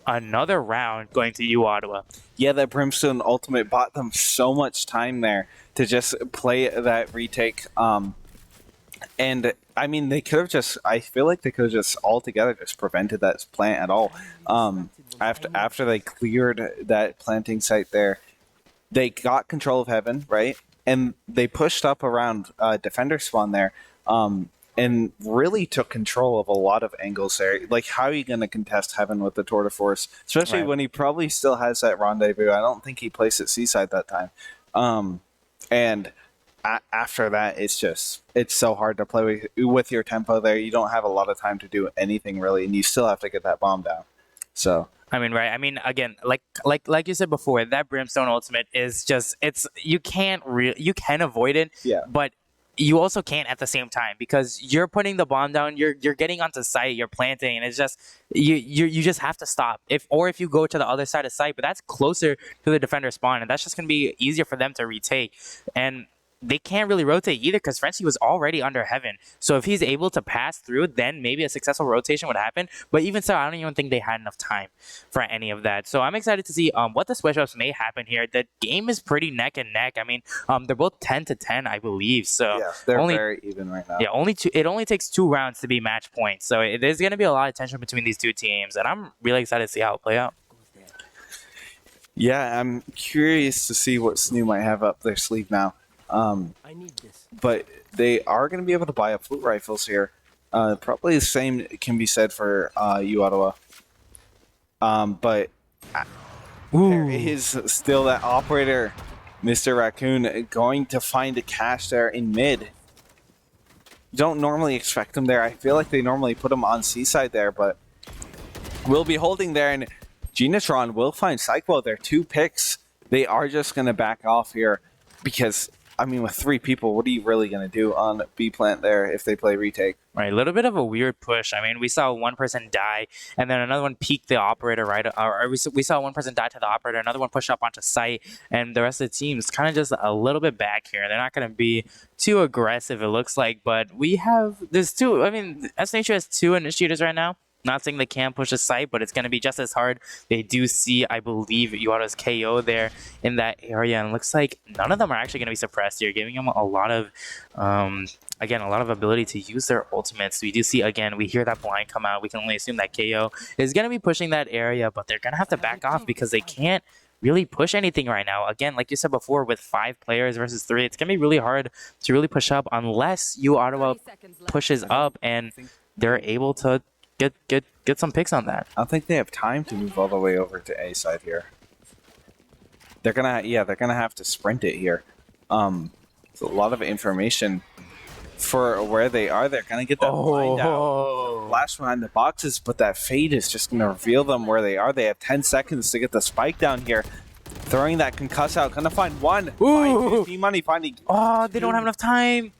another round going to uOttawa. Yeah, that Brimstone ultimate bought them so much time there to just play that retake. And I mean, they could have just, I feel like they could have just altogether just prevented that plant at all. After they cleared that planting site there, they got control of heaven, right? And they pushed up around defender spawn there, and really took control of a lot of angles there. Like, how are you going to contest heaven with the tour de force? Especially when he probably still has that rendezvous. I don't think he placed it seaside that time. And after that, it's so hard to play with your tempo there. You don't have a lot of time to do anything really, and you still have to get that bomb down. So I mean, right. I mean, again, like you said before, that Brimstone ultimate is just you can't you can avoid it, yeah, but you also can't at the same time because you're putting the bomb down, you're getting onto site, you're planting, and it's just you just have to stop. If you go to the other side of site, but that's closer to the defender spawn, and that's just gonna be easier for them to retake. And they can't really rotate either because Frenzy was already under heaven. So if he's able to pass through, then maybe a successful rotation would happen. But even so, I don't even think they had enough time for any of that. So I'm excited to see what the switch ups may happen here. The game is pretty neck and neck. I mean, they're both 10-10, I believe. So yeah, they're very even right now. Yeah, it only takes 2 rounds to be match point. So there's going to be a lot of tension between these two teams, and I'm really excited to see how it play out. Yeah, I'm curious to see what SNHU might have up their sleeve now. I need this. But they are going to be able to buy up flute rifles here. Probably the same can be said for uOttawa. But there is still that operator, Mr. Raccoon, going to find a cache there in mid. You don't normally expect him there. I feel like they normally put him on seaside there, but we'll be holding there, and Genetron will find Psycho there. 2 picks. They are just going to back off here because, I mean, with 3 people, what are you really going to do on B plant there if they play retake? Right, a little bit of a weird push. I mean, we saw one person die, and then another one peek the operator, right? Or we saw one person die to the operator, another one push up onto site, and the rest of the team's kind of just a little bit back here. They're not going to be too aggressive, it looks like, but there's 2. I mean, SNHU has 2 initiators right now. Not saying they can't push a site, but it's going to be just as hard. They do see, I believe, uOttawa's KO there in that area, and it looks like none of them are actually going to be suppressed here, giving them a lot of, again, a lot of ability to use their ultimates. We do see, again, we hear that blind come out. We can only assume that KO is going to be pushing that area, but they're going to have to back off because they can't really push anything right now. Again, like you said before, with 5 players versus 3, it's going to be really hard to really push up unless uOttawa pushes up and they're able to get some picks on that. I don't think they have time to move all the way over to A side here. They're gonna have to sprint it here. It's a lot of information for where they are. They're gonna get that blind out, flash behind the boxes, but that fade is just gonna reveal them where they are. They have 10 seconds to get the spike down here. Throwing that concuss out, gonna find one. Money finding. Oh, they don't have enough time.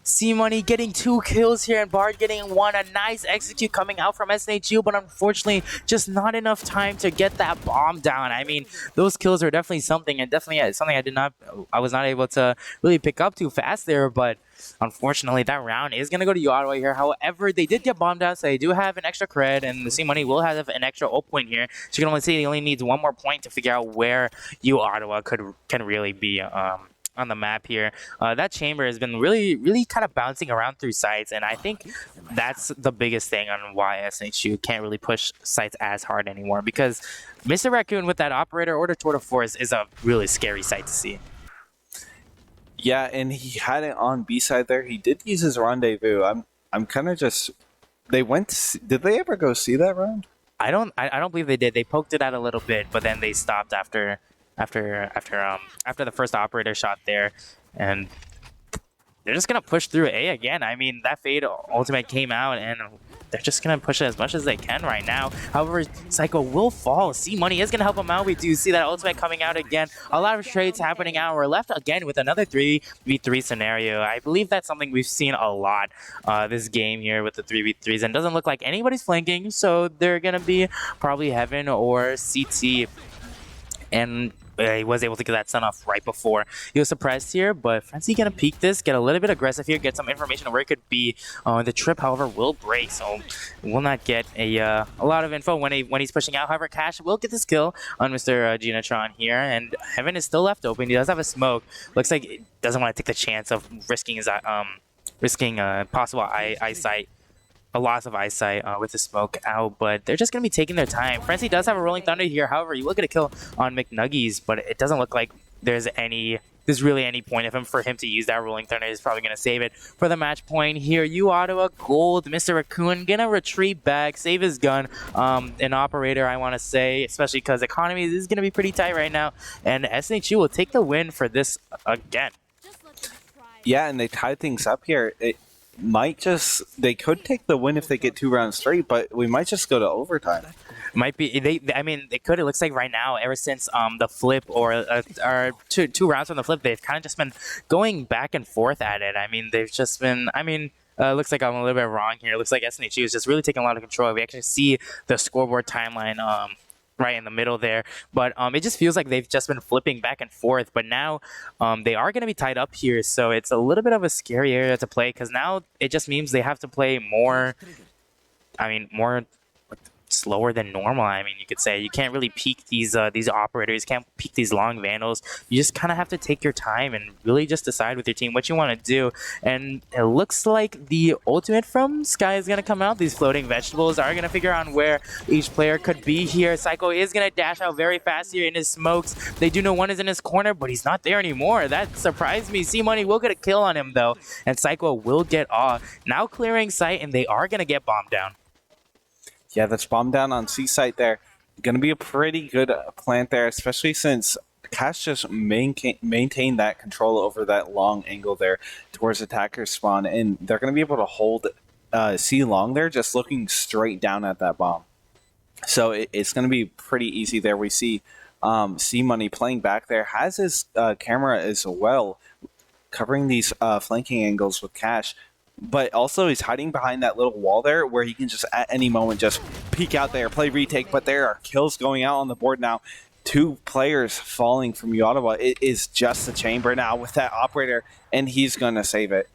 C-Money getting 2 kills here and Bard getting 1. A nice execute coming out from SNHU, but unfortunately just not enough time to get that bomb down. I mean, those kills are definitely something, and definitely something I was not able to really pick up too fast there, but unfortunately that round is going to go to uOttawa here. However, they did get bombed out, so they do have an extra cred, and the C-Money will have an extra ult point here. So you can only say he only needs 1 more point to figure out where uOttawa can really be on the map here. That chamber has been really kind of bouncing around through sites, and I think that's the biggest thing on why SNHU can't really push sites as hard anymore, because Mr. Raccoon with that operator or the Tour de Force is a really scary sight to see. Yeah, and he had it on B side there. He did use his rendezvous. I'm kind of just. They went. Did they ever go see that round? I don't believe they did. They poked it out a little bit, but then they stopped after the first operator shot there, and they're just gonna push through A again. I mean, that fade ultimate came out, and they're just gonna push it as much as they can right now. However, Psycho will fall. C-Money is gonna help him out. We do see that ultimate coming out again. A lot of trades happening out. We're left again with another 3v3 scenario. I believe that's something we've seen a lot this game here with the 3v3s, and it doesn't look like anybody's flanking, so they're gonna be probably Heaven or CT. And he was able to get that stun off right before he was suppressed here, but Frenzy gonna peek this, get a little bit aggressive here, get some information on where it could be. The trip, however, will break, so will not get a lot of info when he's pushing out. However, Cash will get this kill on Mr. Genetron here, and Heaven is still left open. He does have a smoke. Looks like he doesn't want to take the chance of risking his possible eyesight. A loss of eyesight with the smoke out, but they're just going to be taking their time. Frenzy does have a Rolling Thunder here. However, you will get a kill on McNuggies, but it doesn't look like there's really any point for him to use that Rolling Thunder. He's probably going to save it for the match point here. uOttawa gold. Mr. Raccoon going to retreat back, save his gun. An operator, I want to say, especially because economy is going to be pretty tight right now. And SNHU will take the win for this again. Yeah, and they tied things up here. It might they could take the win if they get 2 rounds straight, but we might just go to overtime. Might be I mean, they could. It looks like right now, ever since the flip or two rounds from the flip, they've kind of just been going back and forth at it. I mean, they've just been. I mean. Looks like I'm a little bit wrong here. It looks like SNHU is just really taking a lot of control. We actually see the scoreboard timeline right in the middle there. But it just feels like they've just been flipping back and forth. But now they are going to be tied up here. So it's a little bit of a scary area to play because now it just means they have to play more, more slower than normal. I mean, you could say you can't really peek these operators, you can't peek these long vandals. You just kind of have to take your time and really just decide with your team what you want to do. And it looks like the ultimate from Sky is going to come out. These floating vegetables are going to figure out where each player could be here. Psycho is going to dash out very fast here in his smokes. They do know one is in his corner, but he's not there anymore. That surprised me. C-Money will get a kill on him though, and Psycho will get off. Now clearing sight, and they are going to get bombed down. Yeah, that's bomb down on C site there. Going to be a pretty good plant there, especially since Cash just maintained that control over that long angle there towards attacker's spawn, and they're going to be able to hold C long there, just looking straight down at that bomb. So it's going to be pretty easy there. We see C-Money playing back there, has his camera as well, covering these flanking angles with Cash. But also he's hiding behind that little wall there where he can just at any moment just peek out there, play retake. But there are kills going out on the board now. 2 players falling from uOttawa. It is just the chamber now with that operator, and he's going to save it.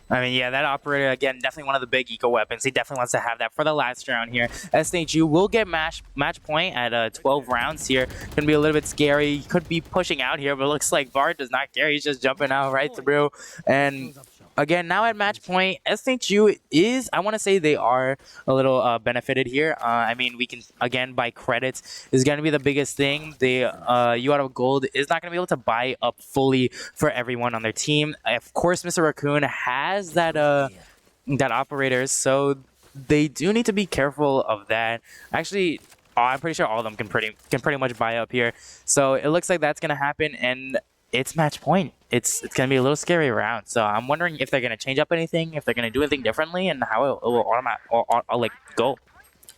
I mean, yeah, that operator, again, definitely one of the big eco weapons. He definitely wants to have that for the last round here. SNHU will get match point at 12 rounds here. Going to be a little bit scary. He could be pushing out here, but it looks like Bart does not care. He's just jumping out right through. And again, now at match point, SNHU is, I want to say they are a little benefited here. I mean, we can, again, buy credits is going to be the biggest thing. The uOttawa Gold is not going to be able to buy up fully for everyone on their team. Of course, Mr. Raccoon has that operator, so they do need to be careful of that. Actually, I'm pretty sure all of them can pretty much buy up here. So it looks like that's going to happen, and it's match point. It's going to be a little scary round. So I'm wondering if they're going to change up anything, if they're going to do anything differently, and how it will like go.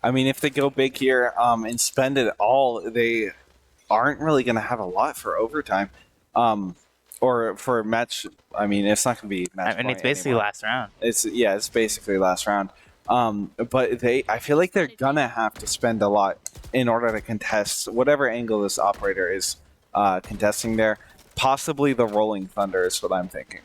I mean, if they go big here and spend it all, they aren't really going to have a lot for overtime. Or for match, I mean, it's not going to be match point. It's basically anymore. last round. It's basically last round. But I feel like they're going to have to spend a lot in order to contest whatever angle this operator is contesting there. Possibly the Rolling Thunder is what I'm thinking.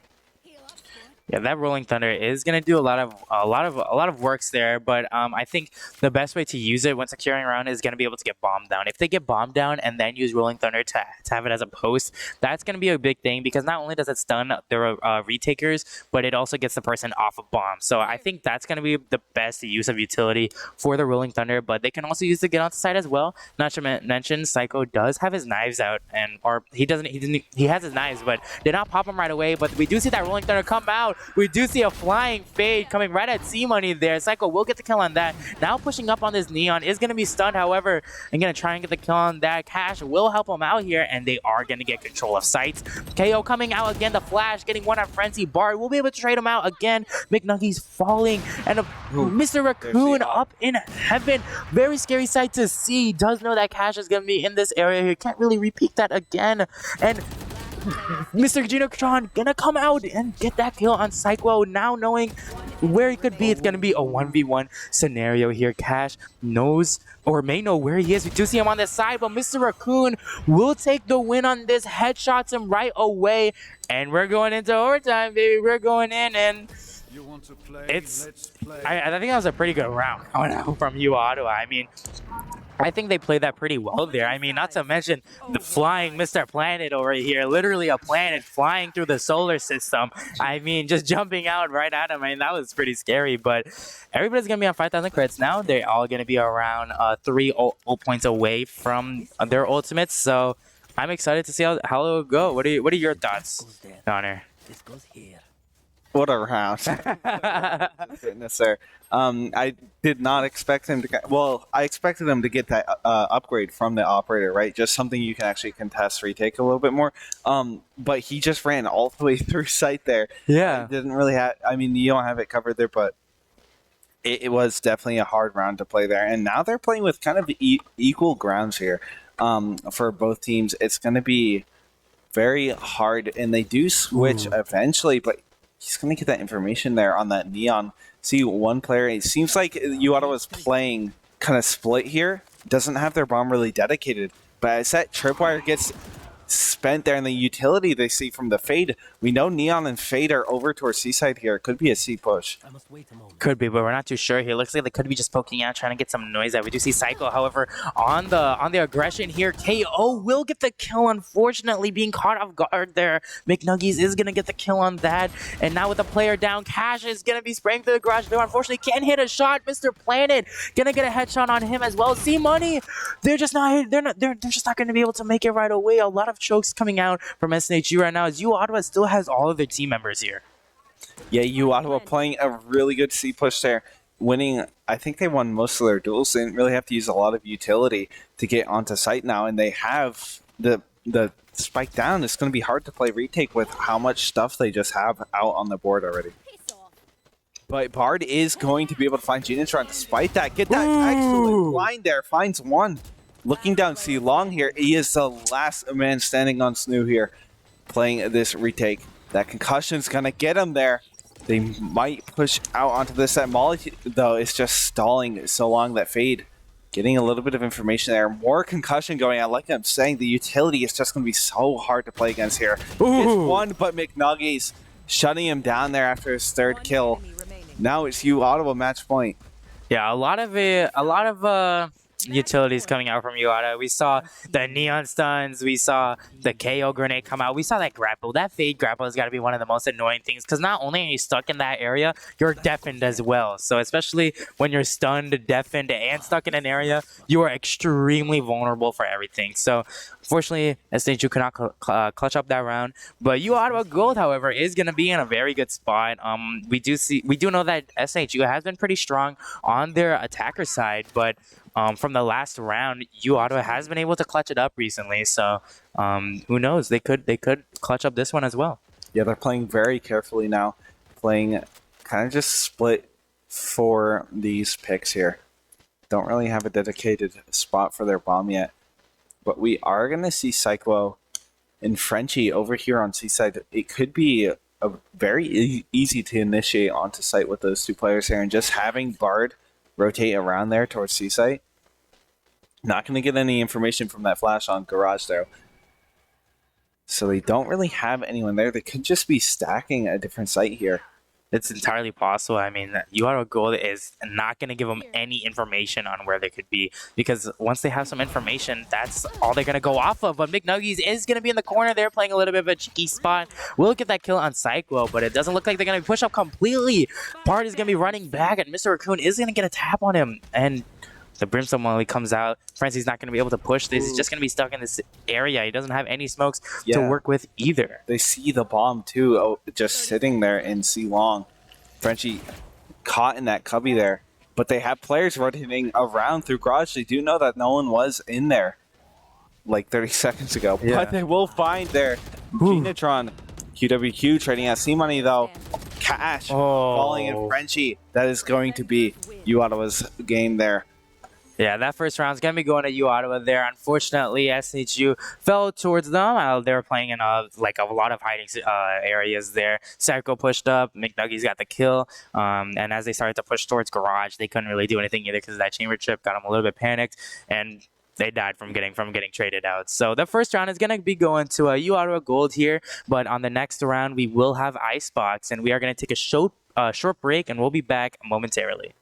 Yeah, that Rolling Thunder is gonna do a lot of works there, but I think the best way to use it when securing around is gonna be able to get bombed down. If they get bombed down and then use Rolling Thunder to have it as a post, that's gonna be a big thing because not only does it stun their retakers, but it also gets the person off a bomb. So I think that's gonna be the best use of utility for the Rolling Thunder. But they can also use it to get onto side as well. Not to mention, Psycho does have his knives out, he has his knives, but did not pop them right away. But we do see that Rolling Thunder come out. We do see a flying fade coming right at C-Money there. Psycho will get the kill on that. Now pushing up on this Neon is going to be stunned. However, I'm going to try and get the kill on that. Cash will help him out here, and they are going to get control of sights. KO coming out again. The Flash getting one on Frenzy. Bart will be able to trade him out again. McNuggy's falling, and Mr. Raccoon up in heaven. Very scary sight to see. Does know that Cash is going to be in this area here. Can't really repeat that again. And Mr. Genotron gonna come out and get that kill on Psycho. Now knowing where he could be, it's gonna be a 1v1 scenario here. Cash knows or may know where he is. We do see him on the side, but Mr. Raccoon will take the win on this. Headshots him right away, and we're going into overtime, baby. We're going in, and I think that was a pretty good round coming out from uOttawa. I mean, I think they played that pretty well there. I mean, not to mention the flying Mr. Planet over here. Literally a planet flying through the solar system. I mean, just jumping out right at him. I mean, that was pretty scary. But everybody's going to be on 5,000 credits now. They're all going to be around 3 ult points away from their ultimates. So I'm excited to see how it will go. What are your thoughts, Connor? This goes here. What a round. Goodness, sir. I did not expect him to get, well, I expected him to get that upgrade from the operator, right? Just something you can actually contest retake a little bit more. But he just ran all the way through site there. Yeah. Didn't really have, I mean, you don't have it covered there, but it was definitely a hard round to play there. And now they're playing with kind of equal grounds here for both teams. It's going to be very hard, and they do switch eventually, but he's going to get that information there on that Neon. See, one player, it seems like uOttawa is playing kind of split here. Doesn't have their bomb really dedicated, but as that tripwire gets spent there in the utility they see from the Fade, we know Neon and Fade are over towards Seaside here. It could be a C push. I must wait a moment. Could be, but we're not too sure here. Looks like they could be just poking out, trying to get some noise out. We do see Psycho, however, on the aggression here. KO will get the kill, unfortunately, being caught off guard there. McNuggies is going to get the kill on that. And now with the player down, Cash is going to be spraying through the garage door. Unfortunately, can't hit a shot. Mr. Planet going to get a headshot on him as well. See Money, they're just not going to be able to make it right away. A lot of chokes coming out from SNHU right now as uOttawa still has all of their team members here. Yeah, uOttawa playing a really good C push there, winning. I think they won most of their duels. They didn't really have to use a lot of utility to get onto site now, and they have the spike down. It's going to be hard to play retake with how much stuff they just have out on the board already. But Bard is going to be able to find Genitron despite that. Get that excellent blind there. Finds one. Looking down C Long here. He is the last man standing on SNHU here, playing this retake. That concussion's going to get him there. They might push out onto this. That Molly, though, is just stalling so long that Fade getting a little bit of information there. More concussion going on. Like I'm saying, the utility is just going to be so hard to play against here. It's one, but McNuggies shutting him down there after his third kill. Now it's uOttawa match point. Yeah, a lot of utilities coming out from uOttawa. We saw the neon stuns, we saw the KO grenade come out, we saw that grapple. That Fade grapple has got to be one of the most annoying things because not only are you stuck in that area, you're deafened as well. So especially when you're stunned, deafened, and stuck in an area, you are extremely vulnerable for everything. So unfortunately, SNHU could not clutch up that round. But uOttawa Gold, however, is going to be in a very good spot. We do know that SNHU has been pretty strong on their attacker side, but from the last round, uOttawa has been able to clutch it up recently. So who knows? They could clutch up this one as well. Yeah, they're playing very carefully now. Playing kind of just split for these picks here. Don't really have a dedicated spot for their bomb yet. But we are going to see Cyclo and Frenchie over here on Seaside. It could be a very easy to initiate onto site with those two players here. And just having Bard rotate around there towards Seaside. Not going to get any information from that flash on Garage, though. So they don't really have anyone there. They could just be stacking a different site here. It's entirely possible. I mean, uOttawa Gold is not going to give them any information on where they could be because once they have some information, that's all they're going to go off of. But McNuggies is going to be in the corner there playing a little bit of a cheeky spot. We'll get that kill on Cyclo, but it doesn't look like they're going to push up completely. Bard is going to be running back, and Mr. Raccoon is going to get a tap on him. And the Brimstone Molly comes out. Frenzy's not going to be able to push this. He's just going to be stuck in this area. He doesn't have any smokes to work with either. They see the bomb, too, just sitting there in C Long. Frenchie caught in that cubby there. But they have players rotating around through Garage. They do know that no one was in there like 30 seconds ago. Yeah. But they will find their Genitron. QWQ trading out C-Money, though. Cash falling in Frenchie. That is going to be uOttawa's game there. Yeah, that first round is going to be going to uOttawa there. Unfortunately, SNHU fell towards them. They were playing in a lot of hiding areas there. Psycho pushed up. McNuggies got the kill. And as they started to push towards Garage, they couldn't really do anything either because that chamber trip got them a little bit panicked. And they died from getting traded out. So the first round is going to be going to uOttawa Gold here. But on the next round, we will have Icebox. And we are going to take a short break, and we'll be back momentarily.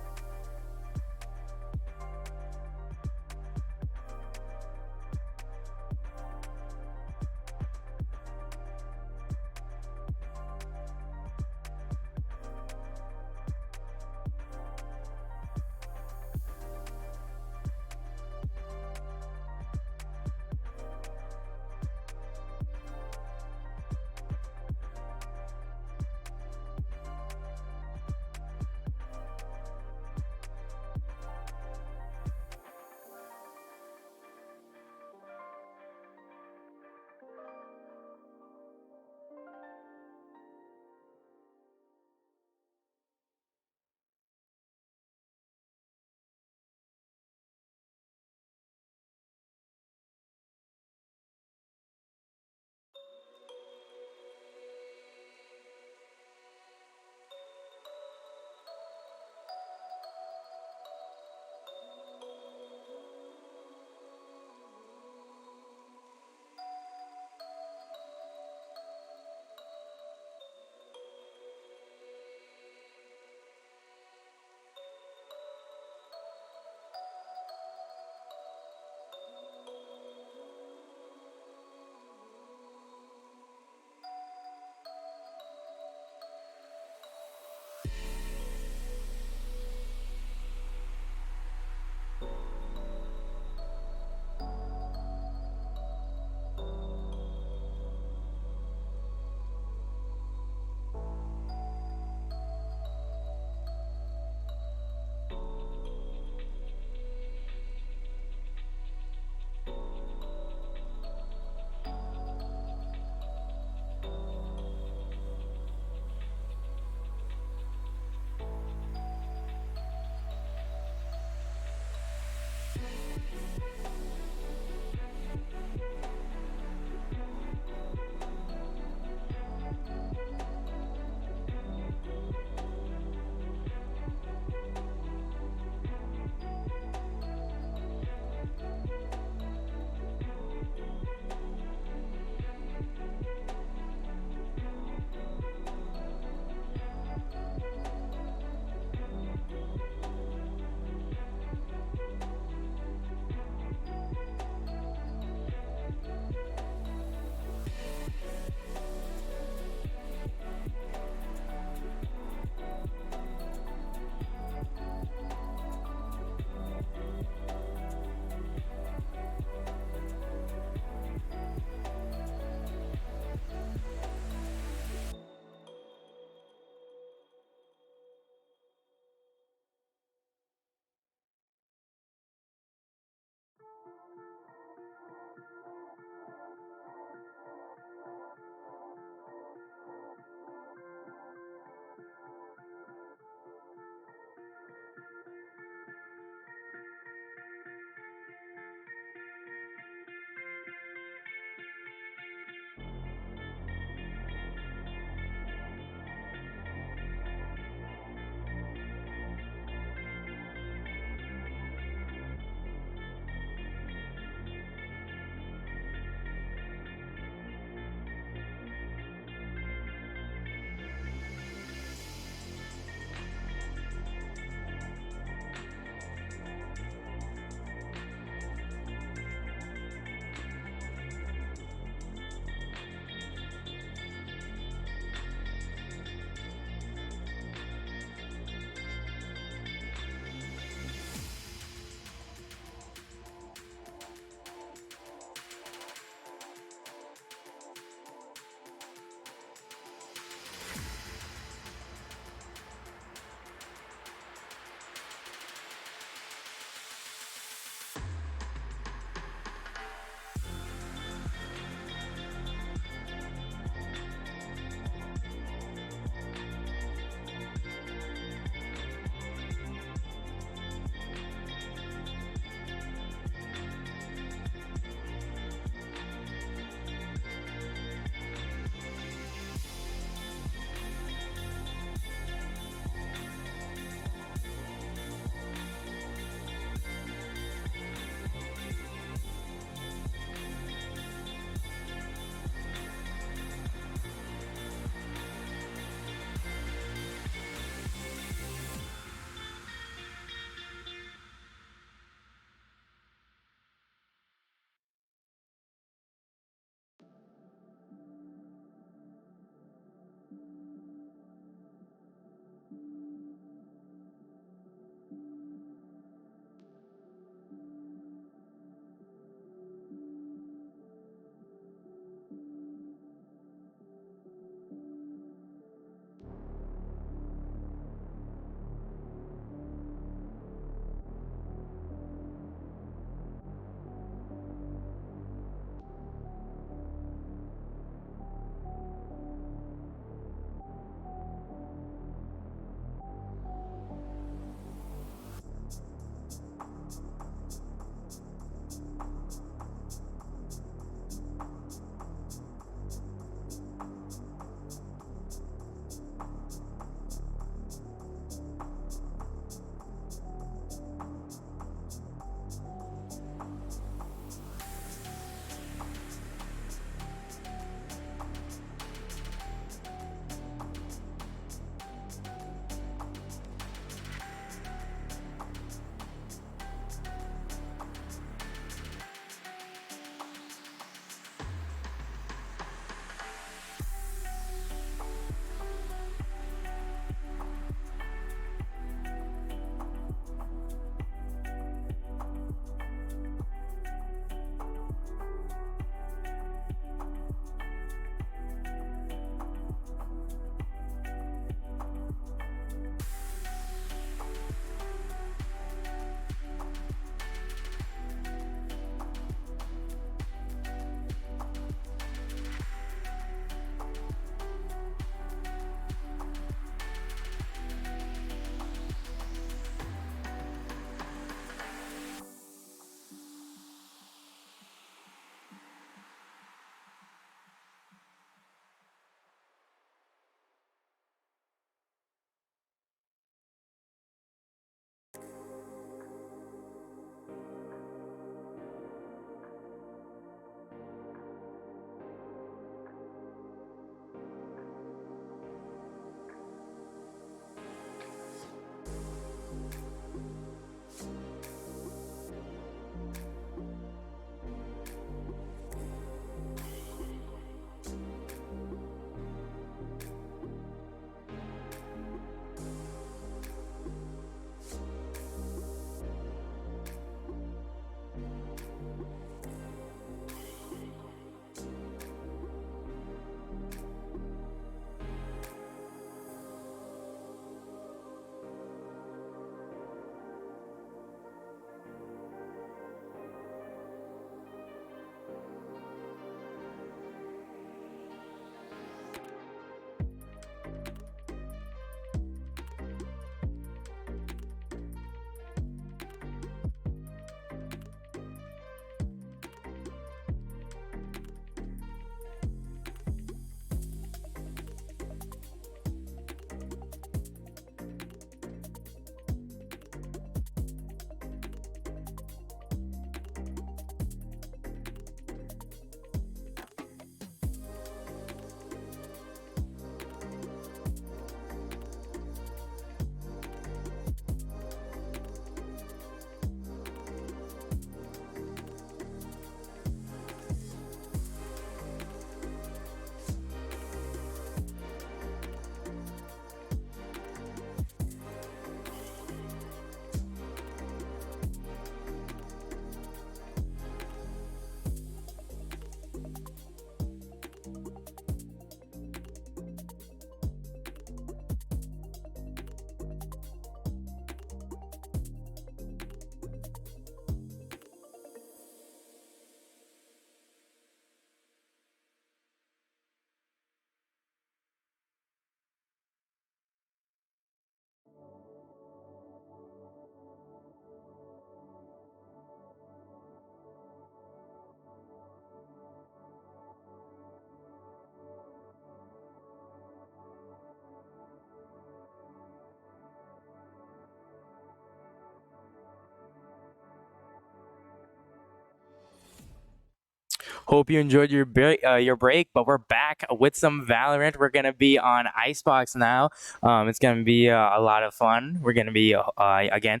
Hope you enjoyed your break, but we're back with some Valorant. We're gonna be on Icebox now. It's gonna be a lot of fun. We're gonna be again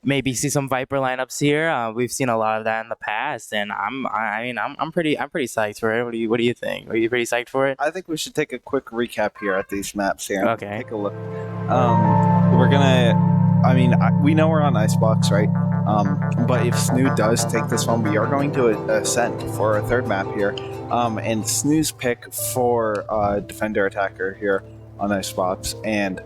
maybe see some Viper lineups here. We've seen a lot of that in the past, and I'm pretty psyched for it. What do you think? Are you pretty psyched for it? I think we should take a quick recap here at these maps here. Okay. Take a look. We're gonna. I mean, we know we're on Icebox, right? But if SNHU does take this one, we are going to Ascent for a third map here. And SNHU's pick for Defender Attacker here on Icebox. And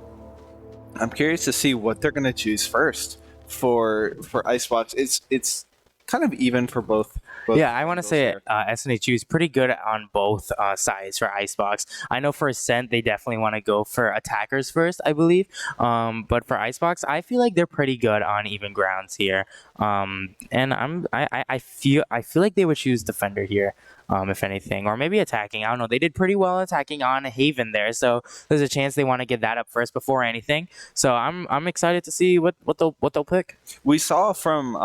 I'm curious to see what they're going to choose first for Icebox. It's kind of even for both. Yeah, I want to say SNHU is pretty good on both sides for Icebox. I know for Ascent, they definitely want to go for attackers first, I believe. But for Icebox, I feel like they're pretty good on even grounds here. And I feel like they would choose Defender here, if anything, or maybe attacking. I don't know. They did pretty well attacking on Haven there, so there's a chance they want to get that up first before anything. So I'm excited to see what they'll pick. We saw from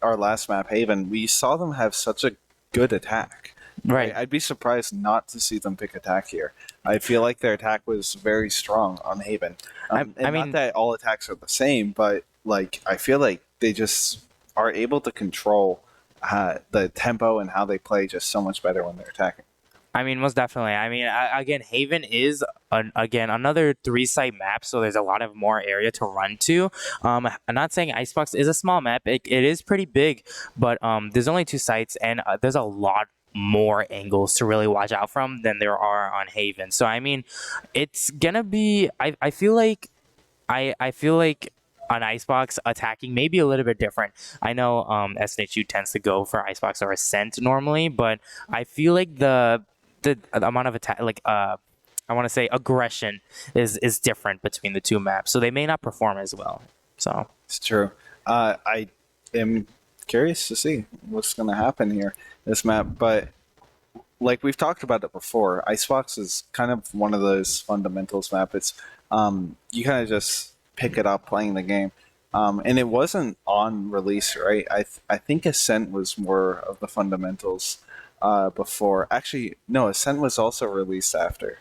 our last map, Haven, we saw them have such a good attack. Right. I'd be surprised not to see them pick attack here. I feel like their attack was very strong on Haven. I mean, not that all attacks are the same, but like I feel like they just are able to control the tempo and how they play just so much better when they're attacking. I mean, most definitely. I mean, again, Haven is another 3-site map, so there's a lot of more area to run to. I'm not saying Icebox is a small map; it is pretty big, but there's only 2 sites, and there's a lot more angles to really watch out from than there are on Haven. So I mean, it's gonna be. I feel like on Icebox, attacking may be a little bit different. I know SNHU tends to go for Icebox or Ascent normally, but I feel like the amount of attack, like I want to say aggression, is different between the 2 maps, so they may not perform as well. So it's true. I am curious to see what's going to happen here this map, but like we've talked about it before, Icebox is kind of one of those fundamentals map. It's you kind of just pick it up playing the game, and it wasn't on release, right? I think Ascent was more of the fundamentals before. Actually, no, Ascent was also released after.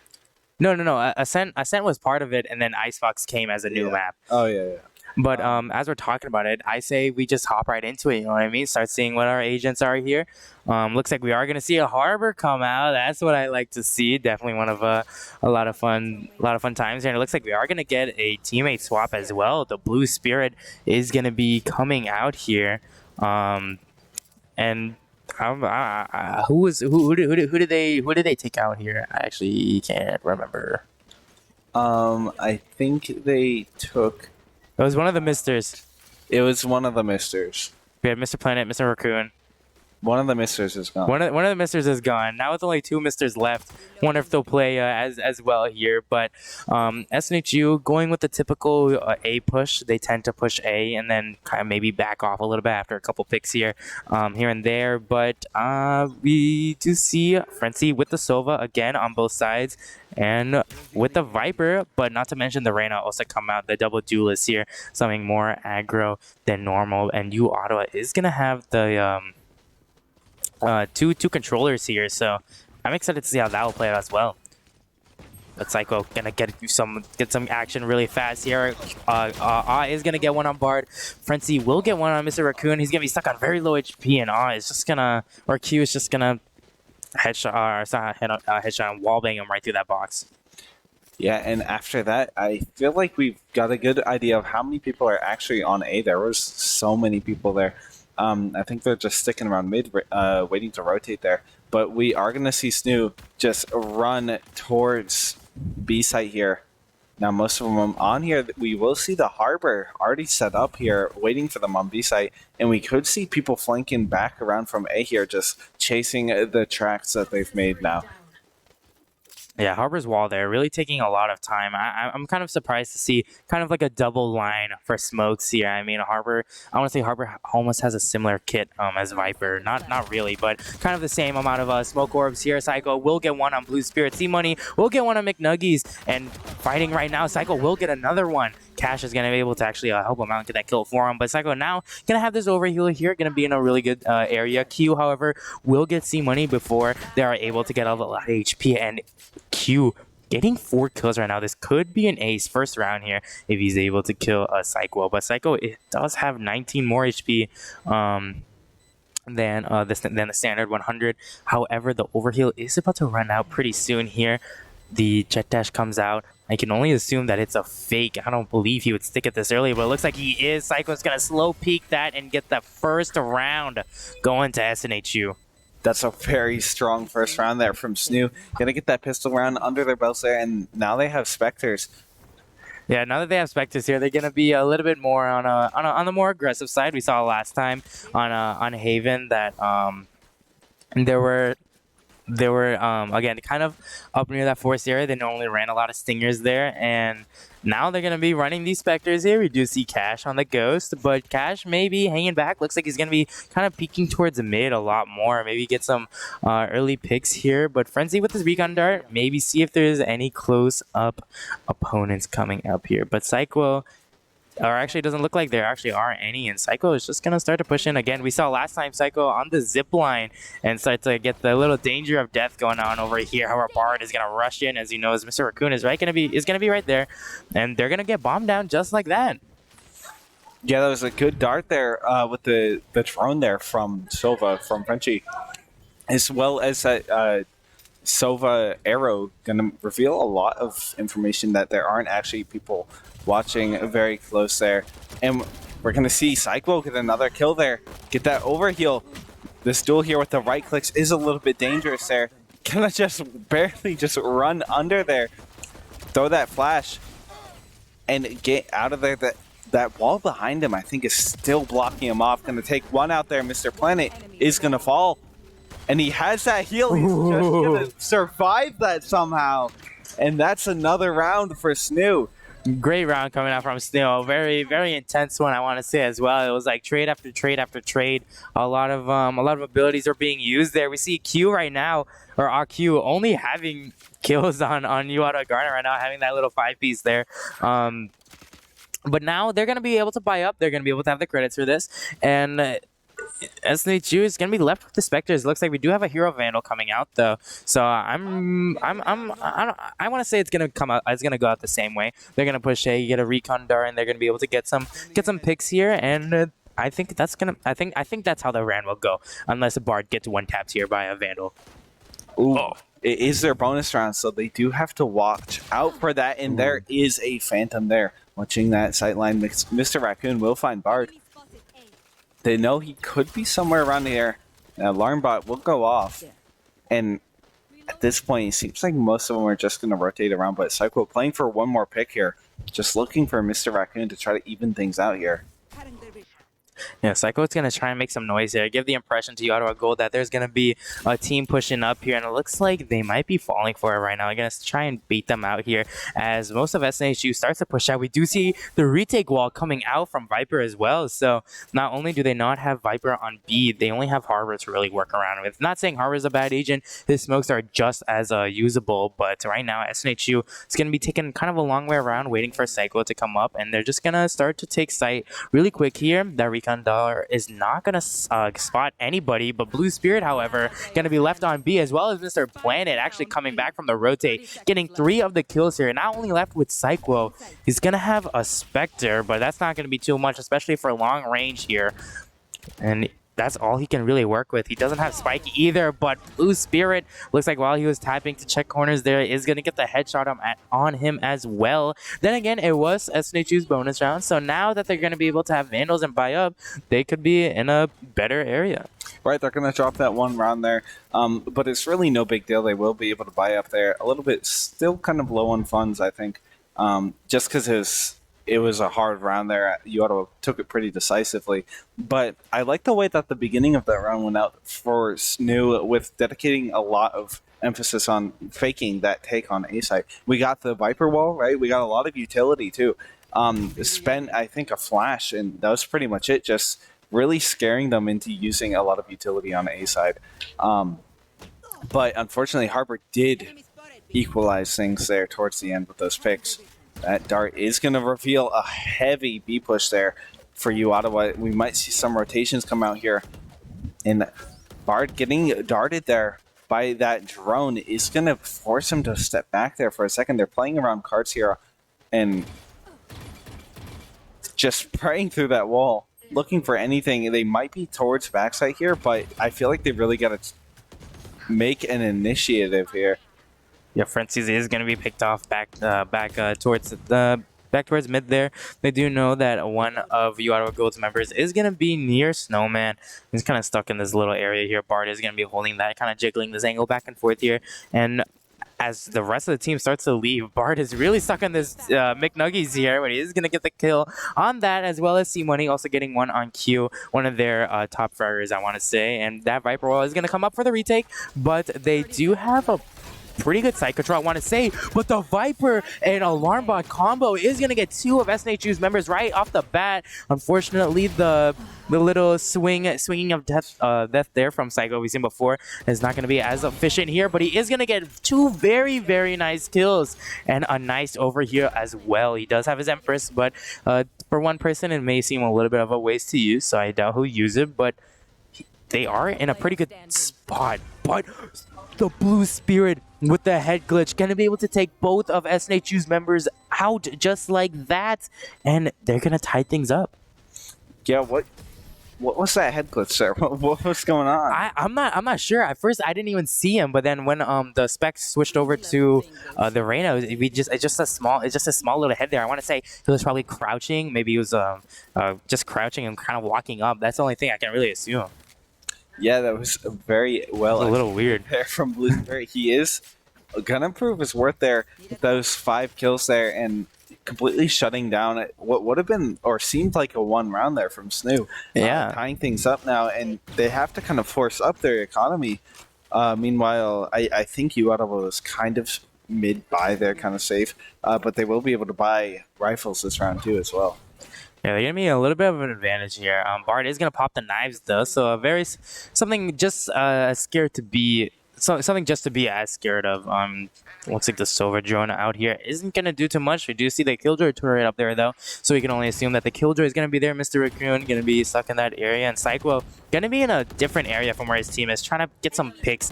No. Ascent was part of it, and then Icebox came as a new map. Oh yeah. But as we're talking about it, I say we just hop right into it. You know what I mean? Start seeing what our agents are here. Looks like we are gonna see a Harbor come out. That's what I like to see. Definitely one of a lot of fun times here. And it looks like we are gonna get a teammate swap as well. The Blue Spirit is gonna be coming out here, and who did they take out here? I actually can't remember. I think they took. It was one of the Misters. It was one of the Misters. We had Mr. Planet, Mr. Raccoon. One of the Misters is gone. One of the Misters is gone. Now with only 2 Misters left, wonder if they'll play as well here. But SNHU going with the typical A push. They tend to push A and then kind of maybe back off a little bit after a couple picks here and there. But we do see Frenzy with the Sova again on both sides. And with the Viper, but not to mention the Reyna also come out, the double duelist here, something more aggro than normal. And uOttawa is going to have the two controllers here, so I'm excited to see how that will play out as well. But Psycho gonna get some action really fast here. Is gonna get one on Bard. Frenzy will get one on Mr. Raccoon. He's gonna be stuck on very low HP, and is just gonna, or Q is just gonna headshot and wallbang him right through that box. Yeah, and after that, I feel like we've got a good idea of how many people are actually on A. There was so many people there. I think they're just sticking around mid, waiting to rotate there. But we are going to see SNHU just run towards B site here. Now, most of them on here, we will see the Harbor already set up here, waiting for them on B site. And we could see people flanking back around from A here, just chasing the tracks that they've made now. Yeah, Harbor's wall there, really taking a lot of time. I'm kind of surprised to see kind of like a double line for smokes here. I mean, Harbor, I want to say Harbor almost has a similar kit as Viper. Not really, but kind of the same amount of smoke orbs here. Psycho will get one on Blue Spirit. C-Money will get one on McNuggies. And fighting right now, Psycho will get another one. Cash is going to be able to actually help him out and get that kill for him. But Psycho now going to have this overheal here, going to be in a really good area. Q, however, will get C money before they are able to get a lot of HP, and Q getting 4 kills right now. This could be an ace first round here if he's able to kill Psycho. But Psycho, it does have 19 more HP than the standard 100. However, the overheal is about to run out pretty soon here. The jet dash comes out. I can only assume that it's a fake. I don't believe he would stick it this early, but it looks like he is. Psycho's going to slow peek that and get the first round going to SNHU. That's a very strong first round there from SNHU. Gonna get that pistol round under their belts there, and now they have Spectres. Yeah, now that they have Spectres here, they're gonna be a little bit more on the more aggressive side. We saw last time on Haven that they were again kind of up near that forest area. They normally ran a lot of stingers there, and now they're going to be running these Spectres here. We do see Cash on the Ghost, but Cash may be hanging back. Looks like he's going to be kind of peeking towards the mid a lot more. Maybe get some early picks here, but Frenzy with his recon dart, maybe see if there's any close-up opponents coming up here. But Psycho, or actually it doesn't look like there actually are any, and Psycho is just going to start to push in again. We saw last time Psycho on the zip line and start to get the little danger of death going on over here. However, Bard is going to rush in, as he knows Mr. Raccoon is going to be right there, and they're going to get bombed down just like that. Yeah, that was a good dart there with the drone there from Sova, from Frenchie, as well as that Sova arrow going to reveal a lot of information that there aren't actually people watching very close there. And we're going to see Psycho get another kill there. Get that overheal. This duel here with the right clicks is a little bit dangerous there. Gonna just barely just run under there. Throw that flash. And get out of there. That wall behind him, I think, is still blocking him off. Gonna take one out there. Mr. Planet is gonna fall. And he has that heal. He's just gonna survive that somehow. And that's another round for SNHU. Great round coming out from SNHU. Very, very intense one, I want to say as well. It was like trade after trade after trade. A lot of abilities are being used there. We see Q right now, or RQ, only having kills on uOttawa Garnet right now, having that little 5-piece there. But now they're going to be able to buy up. They're going to be able to have the credits for this. And SNHU is going to be left with the Spectres. Looks like we do have a Hero Vandal coming out though, so I want to say it's going to come out. It's going to go out the same way. They're going to push A, get a recon dart, and they're going to be able to get some picks here. And I think that's gonna. I think that's how the round will go, unless a Bard gets one tapped here by a Vandal. Ooh. Oh. It is their bonus round, so they do have to watch out for that. And there is a Phantom there. Watching that sightline, Mr. Raccoon will find Bard. They know he could be somewhere around here. Alarm bot will go off. And at this point, it seems like most of them are just going to rotate around. But Psycho playing for one more pick here. Just looking for Mr. Raccoon to try to even things out here. Yeah, Psycho is going to try and make some noise here. Give the impression to uOttawa Gold that there's going to be a team pushing up here, and it looks like they might be falling for it right now. I'm going to try and bait them out here as most of SNHU starts to push out. We do see the retake wall coming out from Viper as well. So not only do they not have Viper on B, they only have Harbor to really work around with. Not saying Harbor is a bad agent. His smokes are just as usable, but right now SNHU is going to be taking kind of a long way around, waiting for Psycho to come up, and they're just going to start to take sight really quick here. That recon Dollar is not going to spot anybody, but Blue Spirit, however, going to be left on B, as well as Mr. Planet actually coming back from the rotate, getting 3 of the kills here. Not only left with Psycho, he's going to have a Spectre, but that's not going to be too much, especially for long range here. And that's all he can really work with. He doesn't have Spike either, but Blue Spirit looks like while he was tapping to check corners there is going to get the headshot on him as well. Then again, it was SNHU's bonus round, so now that they're going to be able to have Vandals and buy up, they could be in a better area. Right, they're going to drop that one round there, but it's really no big deal. They will be able to buy up there. A little bit still kind of low on funds, I think, just because it was a hard round there. uOttawa took it pretty decisively. But I like the way that the beginning of that round went out for SNHU with dedicating a lot of emphasis on faking that take on A side. We got the Viper wall, right? We got a lot of utility too. Spent, I think, a flash, and that was pretty much it. Just really scaring them into using a lot of utility on A side. But unfortunately, Harbor did equalize things there towards the end with those picks. That dart is going to reveal a heavy B push there for uOttawa. We might see some rotations come out here. And Bard getting darted there by that drone is going to force him to step back there for a second. They're playing around cards here and just praying through that wall, looking for anything. They might be towards backside here, but I feel like they really got to make an initiative here. Yeah, Frenzies is going to be picked off back towards mid there. They do know that one of uOttawa Gold's members is going to be near Snowman. He's kind of stuck in this little area here. Bard is going to be holding that, kind of jiggling this angle back and forth here. And as the rest of the team starts to leave, Bard is really stuck on this McNuggies here, but he is going to get the kill on that, as well as C-Money also getting one on Q, one of their top fraggers, I want to say. And that Viper Wall is going to come up for the retake, but they do have a pretty good side control, I want to say, but the Viper and Alarm Bot combo is going to get two of SNHU's members right off the bat. Unfortunately, the little swinging of death there from Psycho we've seen before is not going to be as efficient here, but he is going to get two very, very nice kills and a nice over here as well. He does have his Empress, but for one person, it may seem a little bit of a waste to use, so I doubt he'll use it, but they are in a pretty good spot. But the Blue Spirit with the head glitch gonna be able to take both of SNHU's members out just like that, and they're gonna tie things up. Yeah, what was that head glitch there? What was going on? I'm not sure. At first, I didn't even see him, but then when the specs switched over to the Reyna, it's just a small little head there. I want to say he was probably crouching. Maybe he was just crouching and kind of walking up. That's the only thing I can really assume. Yeah, that was very well. A little weird there from Blue Spirit. He is gonna prove his worth there with those 5 kills there and completely shutting down what would have been or seemed like a 1 round there from SNHU. Yeah, tying things up now, and they have to kind of force up their economy. Meanwhile, I think uOttawa was kind of mid-buy there, kind of safe, but they will be able to buy rifles this round too as well. Yeah, they're gonna be a little bit of an advantage here. Bard is gonna pop the knives though, so something just scared to be. Something just to be as scared of. Looks like the Silver drone out here isn't going to do too much. We do see the Killjoy turret up there, though, so we can only assume that the Killjoy is going to be there. Mr. Raccoon going to be stuck in that area, and Psycho going to be in a different area from where his team is, trying to get some picks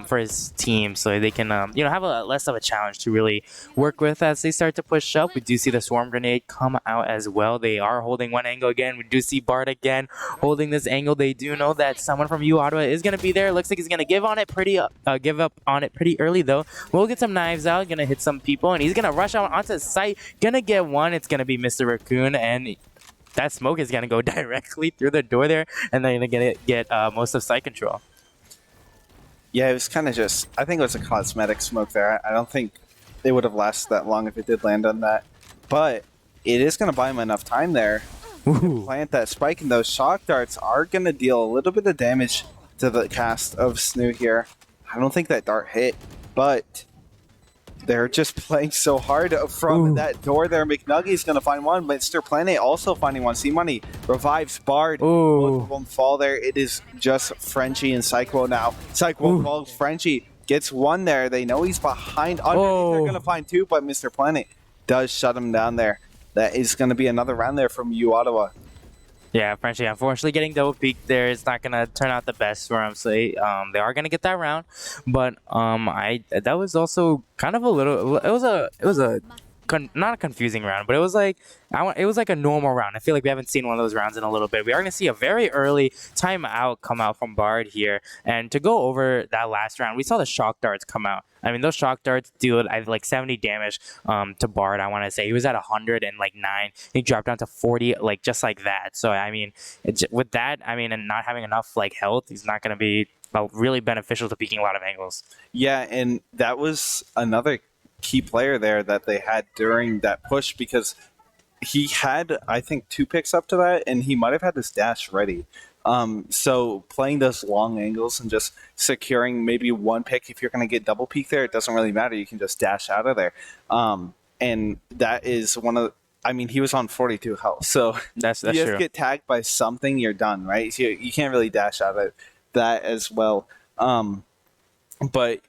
for his team so they can have a less of a challenge to really work with as they start to push up. We do see the Swarm Grenade come out as well. They are holding one angle again. We do see Bard again holding this angle. They do know that someone from uOttawa is going to be there. Looks like he's going to give up on it pretty early, though. We'll get some knives out, gonna hit some people, and he's gonna rush out onto the site, gonna get one. It's gonna be Mr. Raccoon, and that smoke is gonna go directly through the door there, and they're gonna get most of site control. Yeah, it was kind of just, I think it was a cosmetic smoke there. I don't think it would have lasted that long if it did land on that, but it is gonna buy him enough time there to plant that spike, and those shock darts are gonna deal a little bit of damage to the cast of SNHU here. I don't think that dart hit, but they're just playing so hard from that door there. McNuggy's going to find one. Mr. Planet also finding one. C-Money revives Bard. Both of them fall there. It is just Frenchie and Psycho now. Psycho falls. Frenchie gets one there. They know he's behind. Underneath, they're going to find 2, but Mr. Planet does shut him down there. That is going to be another round there from uOttawa. Yeah, Frenchie, unfortunately, getting double peaked there is not going to turn out the best for him. So they are going to get that round, but that was also kind of a little. It was not a confusing round, but it was like a normal round. I feel like we haven't seen one of those rounds in a little bit. We are going to see a very early timeout come out from Bard here, and to go over that last round, we saw the shock darts come out. I mean, those shock darts do like 70 damage to Bard. I want to say he was at 109. He dropped down to 40, like just like that. So I mean, with that, and not having enough like health, he's not going to be really beneficial to peeking a lot of angles. Yeah, and that was another key player there that they had during that push, because he had, I think, 2 picks up to that, and he might have had his dash ready. So playing those long angles and just securing maybe 1 pick, if you're going to get double peek there, it doesn't really matter. You can just dash out of there. And that is one of he was on 42 health. So that's you just true. get tagged by something, you're done, right? So you can't really dash out of that as well. But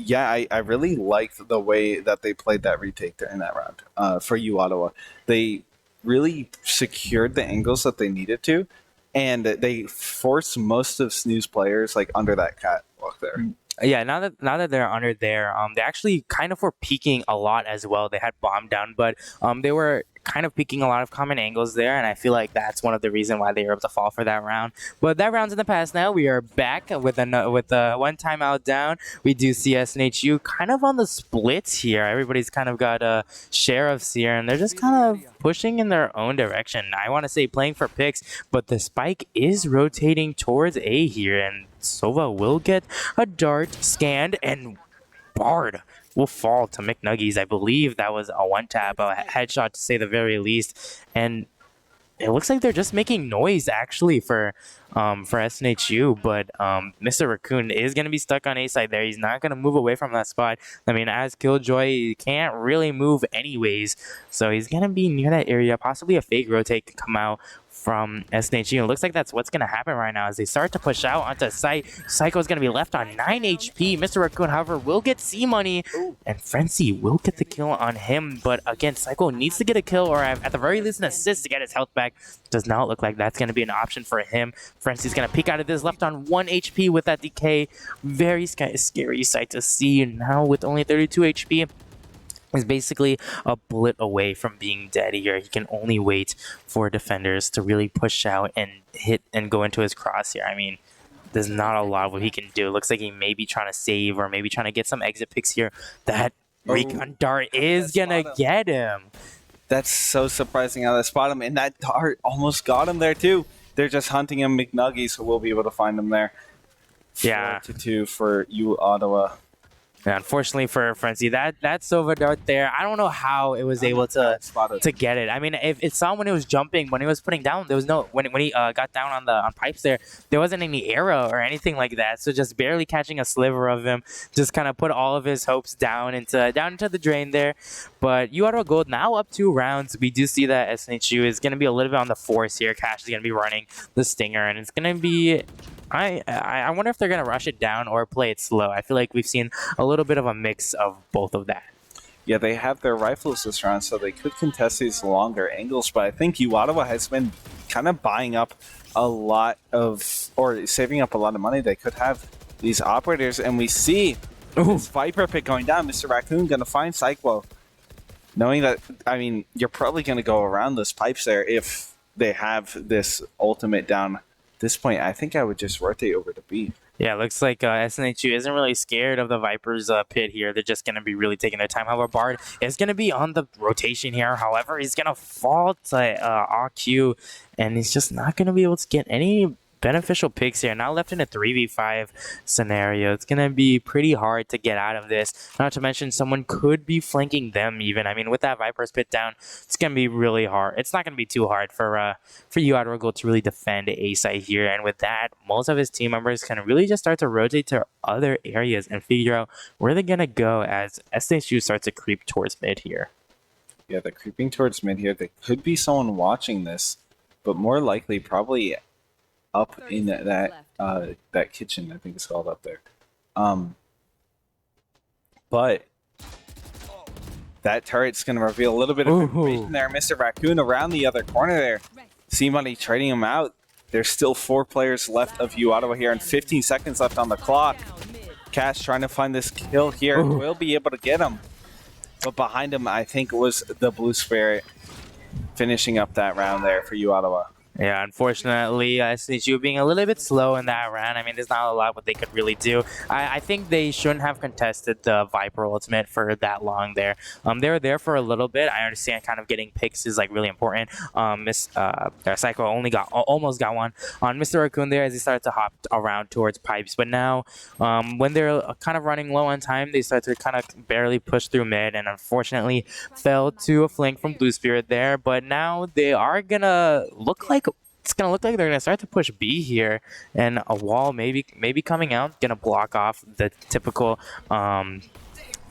Yeah, I really liked the way that they played that retake in that round for uOttawa. They really secured the angles that they needed to, and they forced most of SNHU's players like under that catwalk there. Yeah, now that they're under there, they actually kind of were peeking a lot as well. They had bomb down, but they were kind of peeking a lot of common angles there, and I feel like that's one of the reasons why they were able to fall for that round. But that round's in the past now. We are back with the one timeout down. We do see SNHU kind of on the splits here. Everybody's kind of got a share of Seer, and they're just kind of pushing in their own direction. I want to say playing for picks, but the spike is rotating towards A here, and Sova will get a dart scanned, and Bard will fall to McNuggies. I believe that was a one tap, a headshot to say the very least. And it looks like they're just making noise actually for SNHU, but Mr. Raccoon is going to be stuck on A side there. He's not going to move away from that spot. I mean, as Killjoy, he can't really move anyways, so he's going to be near that area. Possibly a fake rotate to come out from SNHU. It looks like that's what's going to happen right now as they start to push out onto site. Psycho's going to be left on 9 HP. Mr. Raccoon, however, will get C money, and Frenzy will get the kill on him. But again, Psycho needs to get a kill or at the very least an assist to get his health back. Does not look like that's going to be an option for him. Frenzy's going to peek out of this, left on 1 HP with that decay. Very scary sight to see. Now with only 32 HP. Is basically a bullet away from being dead here. He can only wait for defenders to really push out and hit and go into his crosshair. I mean, there's not a lot of what he can do. It looks like he may be trying to save or maybe trying to get some exit picks here. That recon dart is gonna get him. That's so surprising how they spot him, and that dart almost got him there too. They're just hunting him McNuggy, so we'll be able to find him there. Yeah. 4-2 for uOttawa. Yeah, unfortunately for Frenzy, that Sova dart there, I don't know how it was able to get it. I mean, if it saw when it was jumping, when he was putting down, there was no when he got down on pipes there wasn't any arrow or anything like that. So just barely catching a sliver of him, just kind of put all of his hopes down into the drain there. But uOttawa Gold now up 2 rounds. We do see that SNHU is going to be a little bit on the force here. Cash is going to be running the Stinger, and it's going to be. I wonder if they're going to rush it down or play it slow. I feel like we've seen a little bit of a mix of both of that. Yeah, they have their rifles this round, so they could contest these longer angles, but I think uOttawa has been kind of buying up a lot of, or saving up a lot of money. They could have these operators, and we see this Viper pick going down. Mr. Raccoon going to find Cyclo. Knowing that, I mean, you're probably going to go around those pipes there if they have this ultimate down. This point, I think I would just rotate over to B. Yeah, looks like SNHU isn't really scared of the Viper's pit here. They're just going to be really taking their time. However, Bard is going to be on the rotation here. However, he's going to fall to AQ, and he's just not going to be able to get any beneficial picks here. Now left in a 3v5 scenario. It's going to be pretty hard to get out of this. Not to mention someone could be flanking them even. I mean, with that Viper's pit down, it's going to be really hard. It's not going to be too hard for uOttawa Gold to really defend A side here. And with that, most of his team members can really just start to rotate to other areas and figure out where they're going to go as SNHU starts to creep towards mid here. Yeah, they're creeping towards mid here. There could be someone watching this, but more likely probably up in that kitchen, I think it's called up there. But that turret's going to reveal a little bit of information there. Mr. Raccoon around the other corner there. C-Money trading him out. There's still 4 players left of uOttawa here and 15 seconds left on the clock. Cash trying to find this kill here. Will be able to get him. But behind him, I think it was the Blue Spirit finishing up that round there for uOttawa. Yeah, unfortunately, SNHU being a little bit slow in that round. I mean, there's not a lot what they could really do. I think they shouldn't have contested the Viper ultimate for that long there. They were there for a little bit. I understand kind of getting picks is like really important. Psycho almost got one on Mr. Raccoon there as he started to hop around towards pipes. But now, when they're kind of running low on time, they start to kind of barely push through mid, and unfortunately fell to a flank from Blue Spirit there. But now they are gonna look like they're gonna start to push B here, and a wall maybe coming out, gonna block off the typical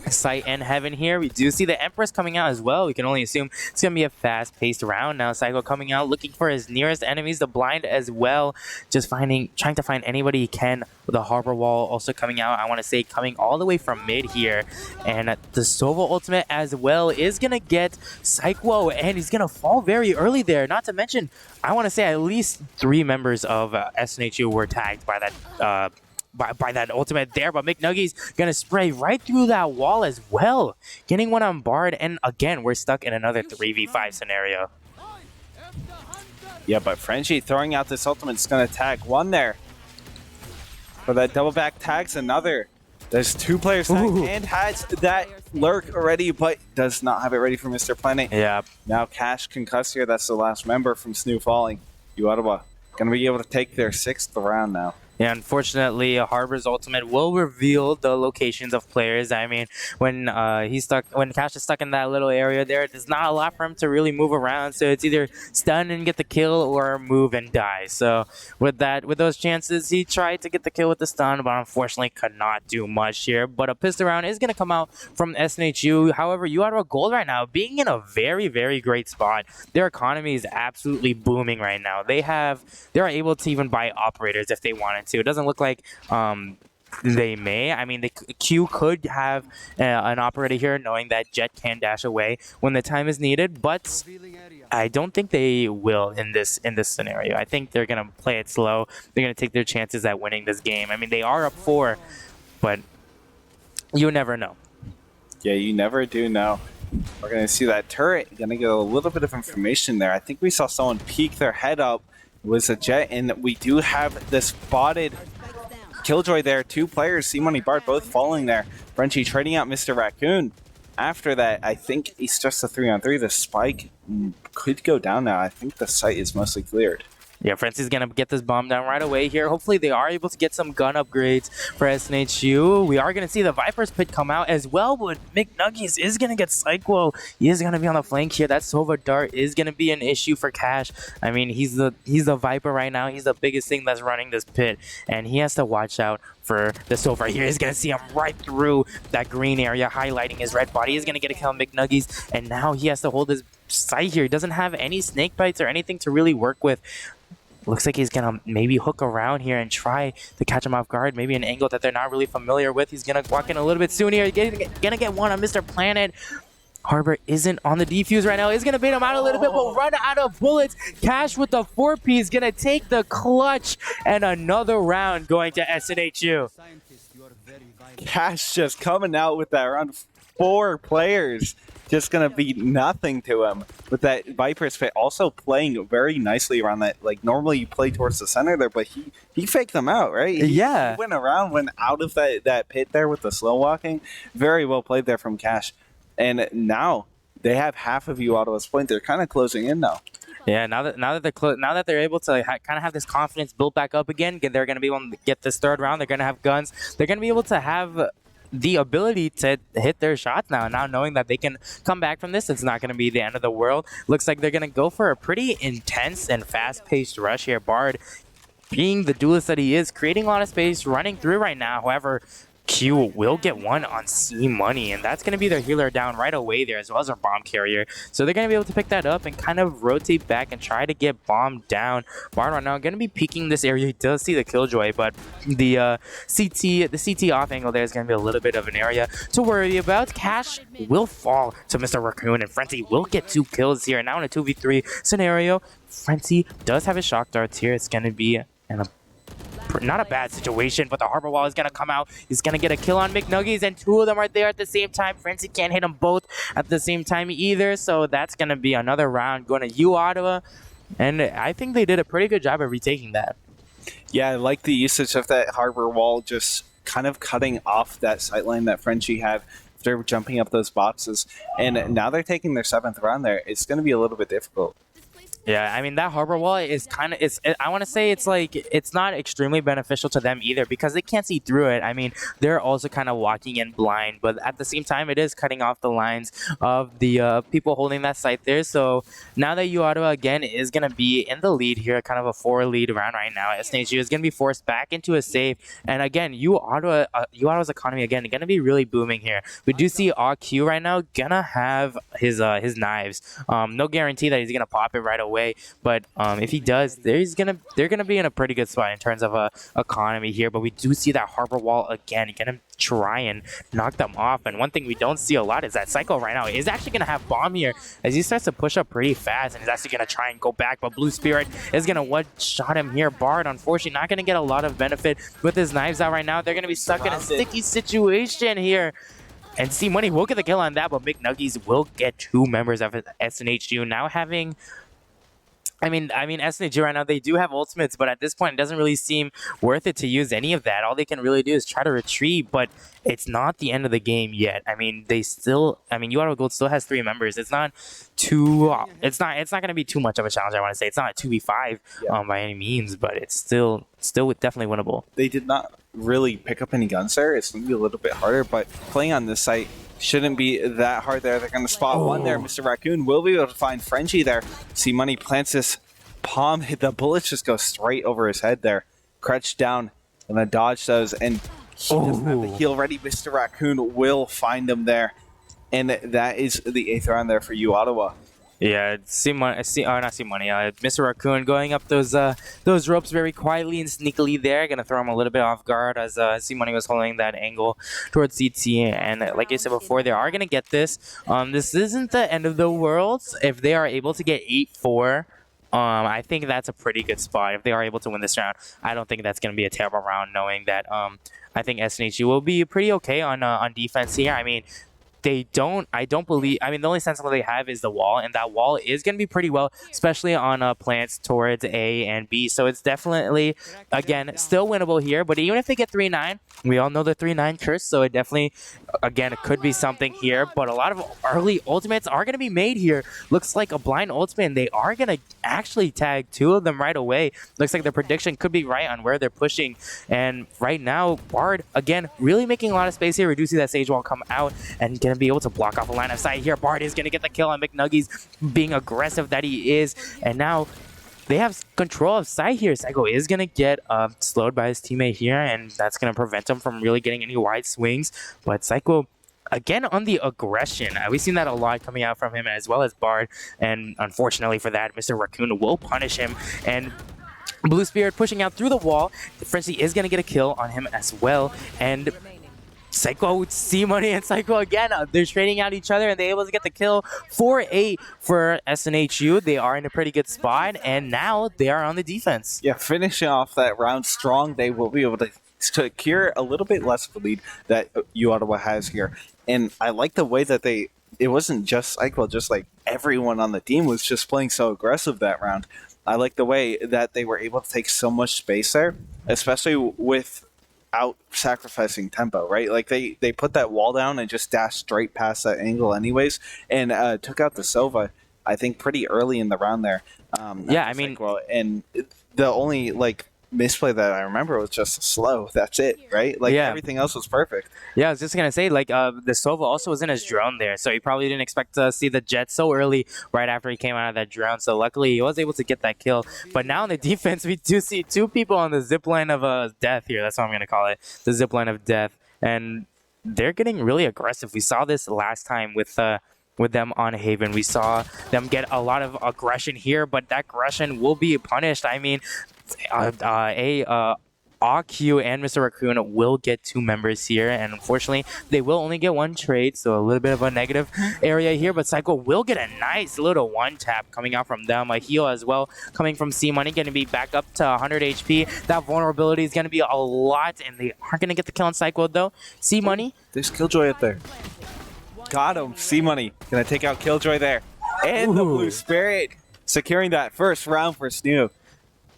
Sight and Heaven here. We do see the Empress coming out as well. We can only assume it's going to be a fast-paced round now. Psycho coming out, looking for his nearest enemies, the Blind as well. Just trying to find anybody he can. The Harbor Wall also coming out, I want to say, coming all the way from mid here. And the Sova ultimate as well is going to get Psycho, and he's going to fall very early there. Not to mention, I want to say at least 3 members of SNHU were tagged by that by that ultimate there, but McNuggy's gonna spray right through that wall as well, getting one on Bard, and again, we're stuck in another 3v5 scenario. Yeah, but Frenchie throwing out this ultimate is gonna tag one there. For that double back tags another. There's 2 players tagged and has that lurk already, but does not have it ready for Mr. Planet. Yeah. Now Cash concussed here, that's the last member from SNHU falling. uOttawa gonna be able to take their 6th round now. Yeah, unfortunately, Harbor's ultimate will reveal the locations of players. I mean, when Cash is stuck in that little area there, there's not a lot for him to really move around. So it's either stun and get the kill or move and die. So with those chances, he tried to get the kill with the stun, but unfortunately could not do much here. But a pistol round is going to come out from SNHU. However, uOttawa Gold right now being in a very, very great spot. Their economy is absolutely booming right now. They are able to even buy operators if they wanted to. It doesn't look like they may. I mean, the Q could have an operator here, knowing that Jet can dash away when the time is needed, but I don't think they will in this scenario. I think they're gonna play it slow. They're gonna take their chances at winning this game. I mean, they are up 4, but you never know. Yeah, you never do know. We're gonna see that turret. Gonna get a little bit of information there. I think we saw someone peek their head up. It was a Jet, and we do have this spotted Killjoy there. 2 players, C-Money, Bard, both falling there. Frenchie trading out Mr. Raccoon. After that, I think it's just a 3-on-3. The spike could go down now. I think the site is mostly cleared. Yeah, Francie's going to get this bomb down right away here. Hopefully they are able to get some gun upgrades for SNHU. We are going to see the Viper's Pit come out as well, but McNuggies is going to get Psycho. He is going to be on the flank here. That Sova Dart is going to be an issue for Cash. I mean, he's the Viper right now. He's the biggest thing that's running this pit, and he has to watch out for the Sova here. He's going to see him right through that green area, highlighting his red body. He's going to get a kill on McNuggies, and now he has to hold his sight here. He doesn't have any snake bites or anything to really work with. Looks like he's going to maybe hook around here and try to catch him off guard. Maybe an angle that they're not really familiar with. He's going to walk in a little bit soon here. Going to get one on Mr. Planet. Harbor isn't on the defuse right now. He's going to bait him out a little bit, but run out of bullets. Cash with the 4-piece going to take the clutch, and another round going to SNHU. Cash just coming out with that around 4 players. Just going to be nothing to him with that Viper's Pit. Also playing very nicely around that. Like, normally you play towards the center there, but he faked them out, right? Yeah. He went around, went out of that pit there with the slow walking. Very well played there from Cash. And now they have half of uOttawa's point. They're kind of closing in now. Yeah, now that they're able to kind of have this confidence built back up again, they're going to be able to get this 3rd round. They're going to have guns. They're going to be able to have the ability to hit their shots now knowing that they can come back from this. It's not going to be the end of the world. Looks like they're going to go for a pretty intense and fast-paced rush here. Bard, being the duelist that he is, creating a lot of space, running through right now. However, Q will get one on C-Money, and that's going to be their healer down right away there, as well as their bomb carrier. So they're going to be able to pick that up and kind of rotate back and try to get bombed down. Bard right now going to be peeking this area. He does see the Killjoy, but the CT off angle there is going to be a little bit of an area to worry about. Cash will fall to Mr. Raccoon, and Frenzy will get 2 kills here. Now in a 2v3 scenario, Frenzy does have his shock darts here. It's going to be not a bad situation, but the Harbor Wall is going to come out. He's going to get a kill on McNuggies, and 2 of them are there at the same time. Frenzy can't hit them both at the same time either, so that's going to be another round going to uOttawa, and I think they did a pretty good job of retaking that. Yeah, I like the usage of that Harbor Wall, just kind of cutting off that sightline that Frenchie had after jumping up those boxes, and now they're taking their 7th round there. It's going to be a little bit difficult. Yeah, I mean that harbor wall is kind of I want to say it's like it's not extremely beneficial to them either because they can't see through it. I mean they're also kind of walking in blind, but at the same time it is cutting off the lines of the people holding that site there. So now that uOttawa again is gonna be in the lead here, kind of a 4 lead round right now, SNHU is gonna be forced back into a save, and again uOttawa's economy again gonna be really booming here. We do see AQ right now gonna have his knives. No guarantee that he's gonna pop it right away. But if he does, they're gonna be in a pretty good spot in terms of economy here. But we do see that harbor wall again, gonna try and knock them off. And one thing we don't see a lot is that Psycho right now is actually gonna have bomb here as he starts to push up pretty fast and is actually gonna try and go back. But Blue Spirit is gonna one-shot him here. Bard, unfortunately, not gonna get a lot of benefit with his knives out right now. They're gonna be stuck in a sticky situation here. And C Money will get the kill on that, but McNuggies will get 2 members of SNHU now having. I mean, SNHU right now, they do have ultimates, but at this point, it doesn't really seem worth it to use any of that. All they can really do is try to retreat, but it's not the end of the game yet. I mean, uOttawa Gold still has 3 members. It's not going to be too much of a challenge, I want to say. It's not a 2v5 by any means, but it's still definitely winnable. They did not really pick up any guns there. It's going to be a little bit harder, but playing on this site shouldn't be that hard there. They're going to spot one there. Mr. Raccoon will be able to find Frenchie there. See Money plants this palm. The bullets just go straight over his head there. Crouch down and a dodge does, and he doesn't have the heal ready. Mr. Raccoon will find him there. And that is the 8th round there for uOttawa. Yeah, not C Money. Mr. Raccoon going up those ropes very quietly and sneakily there, gonna throw him a little bit off guard as C Money was holding that angle towards CT. And like I said before, they are gonna get this. This isn't the end of the world if they are able to get 8-4. I think that's a pretty good spot if they are able to win this round. I don't think that's gonna be a terrible round, knowing that I think SNHU will be pretty okay on defense here. I mean. I don't believe, the only sensible they have is the wall, and that wall is going to be pretty well, especially on plants towards A and B. So it's definitely, again, still winnable here, but even if they get 3-9, we all know the 3-9 curse, so it definitely, again, it could be something here, but a lot of early ultimates are going to be made here. Looks like a blind ultimate, and they are going to actually tag 2 of them right away. Looks like the prediction could be right on where they're pushing, and right now, Bard, again, really making a lot of space here. We do see that Sage Wall come out, and gonna be able to block off a line of sight here. Bard is gonna get the kill on McNuggies, being aggressive that he is, and now they have control of sight here. Psycho is gonna get slowed by his teammate here, and that's gonna prevent him from really getting any wide swings. But Psycho, again, on the aggression, we've seen that a lot coming out from him, as well as Bard, and unfortunately for that, Mr. Raccoon will punish him, and Blue Spirit pushing out through the wall. Frenchie is gonna get a kill on him as well, and Psycho, C Money, and Psycho again. They're trading out each other, and they're able to get the kill. 4-8 for SNHU. They are in a pretty good spot, and now they are on the defense. Yeah, finishing off that round strong, they will be able to secure a little bit less of a lead that uOttawa has here. And I like the way that it wasn't just Psycho, just like everyone on the team was just playing so aggressive that round. I like the way that they were able to take so much space there, especially without sacrificing tempo, right? Like they put that wall down and just dashed straight past that angle anyways, and took out the Sova, I think, pretty early in the round there. Yeah, I mean, and the only misplay that I remember was just slow. That's it, right? Everything else was perfect. Yeah, I was just gonna say, the Sova also was in his drone there, so he probably didn't expect to see the jet so early right after he came out of that drone. So luckily, he was able to get that kill. But now in the defense, we do see 2 people on the zipline of death here. That's what I'm gonna call it, the zipline of death, and they're getting really aggressive. We saw this last time with them on Haven. We saw them get a lot of aggression here, but that aggression will be punished. I mean, AQ and Mr. Raccoon will get 2 members here, and unfortunately they will only get 1 trade, so a little bit of a negative area here, but Psycho will get a nice little 1-tap coming out from them. A heal as well coming from C Money, going to be back up to 100 HP. That vulnerability is going to be a lot, and they aren't going to get the kill on Psycho though. C Money, there's Killjoy up there. Got him. C Money gonna take out Killjoy there, and the Blue Spirit securing that first round for SNHU.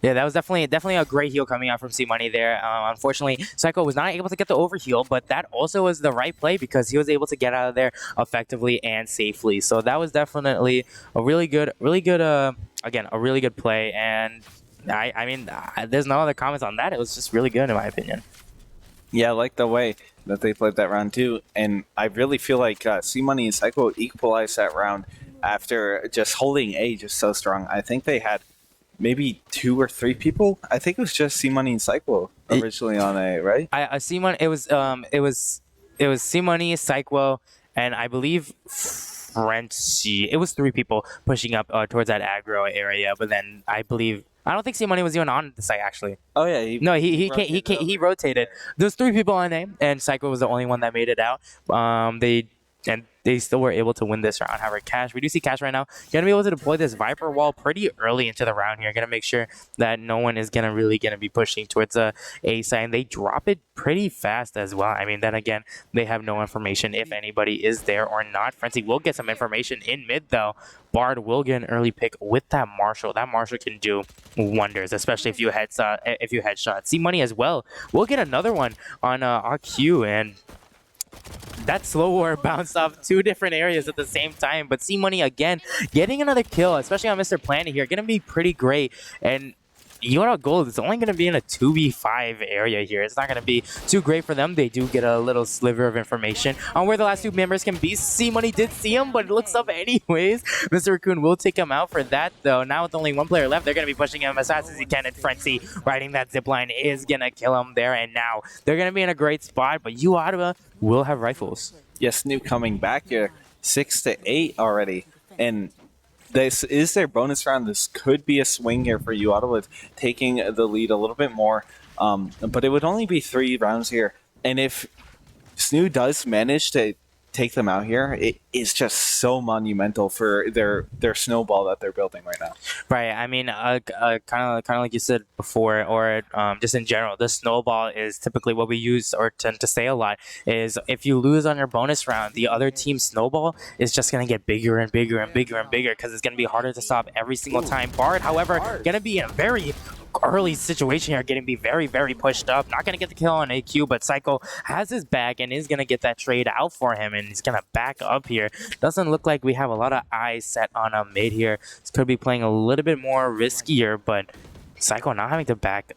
Yeah, that was definitely a great heal coming out from C Money there. Unfortunately, Psycho was not able to get the overheal, but that also was the right play because he was able to get out of there effectively and safely. So that was definitely a really good, again, a really good play. And I mean, there's no other comments on that. It was just really good in my opinion. Yeah, I like the way that they played that round too, and I really feel like C Money and Psycho equalized that round after just holding A just so strong. I think they had maybe 2 or 3 people. I think it was just C Money and Psycho originally on A, right? I C Money. It was C Money, Psycho, and I believe Frenchie. It was 3 people pushing up towards that aggro area, but then I don't think C Money was even on the site actually. Oh yeah, No, he rotated. There's 3 people on name, and Psycho was the only one that made it out. They still were able to win this round. However, Cash, we do see Cash right now gonna be able to deploy this Viper wall pretty early into the round here. Gonna make sure that no one is gonna be pushing towards A side, and they drop it pretty fast as well. I mean, then again, they have no information if anybody is there or not. Frenzy will get some information in mid though. Bard will get an early pick with that Marshall. That Marshall can do wonders, especially if you headshot. C Money as well. We'll get another one on RQ, and that slow war bounced off 2 different areas at the same time. But C Money again getting another kill, especially on Mr. Planet here, gonna be pretty great. And uOttawa Gold is only going to be in a 2v5 area here. It's not going to be too great for them. They do get a little sliver of information on where the last 2 members can be. C Money did see him, but it looks up anyways. Mr. Raccoon will take him out for that, though. Now with only 1 player left, they're going to be pushing him as fast as he can. And Frenzy riding that zipline is going to kill him there. And now they're going to be in a great spot, but uOttawa will have rifles. Yes, Snoop coming back here, 6-8 already, and this is their bonus round. This could be a swing here for uOttawa, taking the lead a little bit more, but it would only be 3 rounds here. And if SNHU does manage to take them out here, it is just so monumental for their snowball that they're building right now. Right. I mean, kind of like you said before, or just in general, the snowball is typically what we use or tend to say a lot. Is if you lose on your bonus round, the other team's snowball is just gonna get bigger and bigger and bigger and bigger because it's gonna be harder to stop every single time. Bard, however, gonna be in a very early situation here, getting be very, very pushed up. Not going to get the kill on AQ, but Psycho has his back and is going to get that trade out for him, and he's going to back up here. Doesn't look like we have a lot of eyes set on a mid here. This could be playing a little bit more riskier, but Psycho not having to back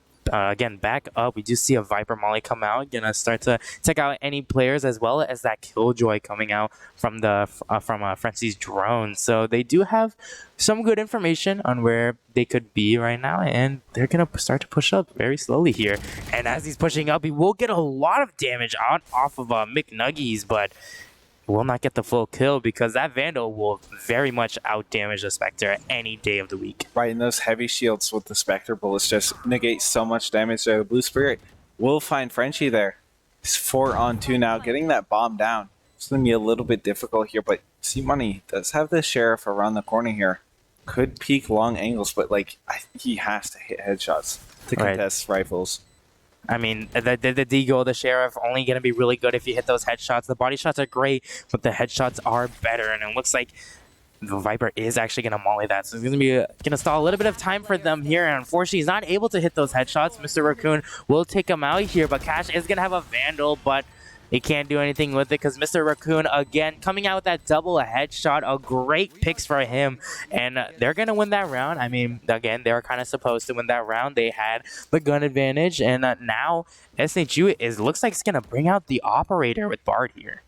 up. We do see a Viper Molly come out. Gonna start to check out any players, as well as that Killjoy coming out from the Frenzy's drone. So they do have some good information on where they could be right now, and they're gonna start to push up very slowly here. And as he's pushing up, he will get a lot of damage off of McNuggies, but will not get the full kill because that Vandal will very much out-damage the Spectre any day of the week. Right, and those heavy shields with the Spectre bullets just negate so much damage there. Blue Spirit will find Frenchie there. He's 4-on-2 now, getting that bomb down. It's going to be a little bit difficult here, but C Money does have the Sheriff around the corner here. Could peek long angles, but he has to hit headshots to contest rifles. I mean, the Deagle, the Sheriff, only going to be really good if you hit those headshots. The body shots are great, but the headshots are better. And it looks like the Viper is actually going to molly that. So it's going to stall a little bit of time for them here. And unfortunately, he's not able to hit those headshots. Mr. Raccoon will take him out here, but Cash is going to have a Vandal, but he can't do anything with it because Mr. Raccoon, again, coming out with that double headshot. A great picks for him. And they're going to win that round. I mean, again, they were kind of supposed to win that round. They had the gun advantage. And now SNHU looks like it's going to bring out the Operator with Bard here.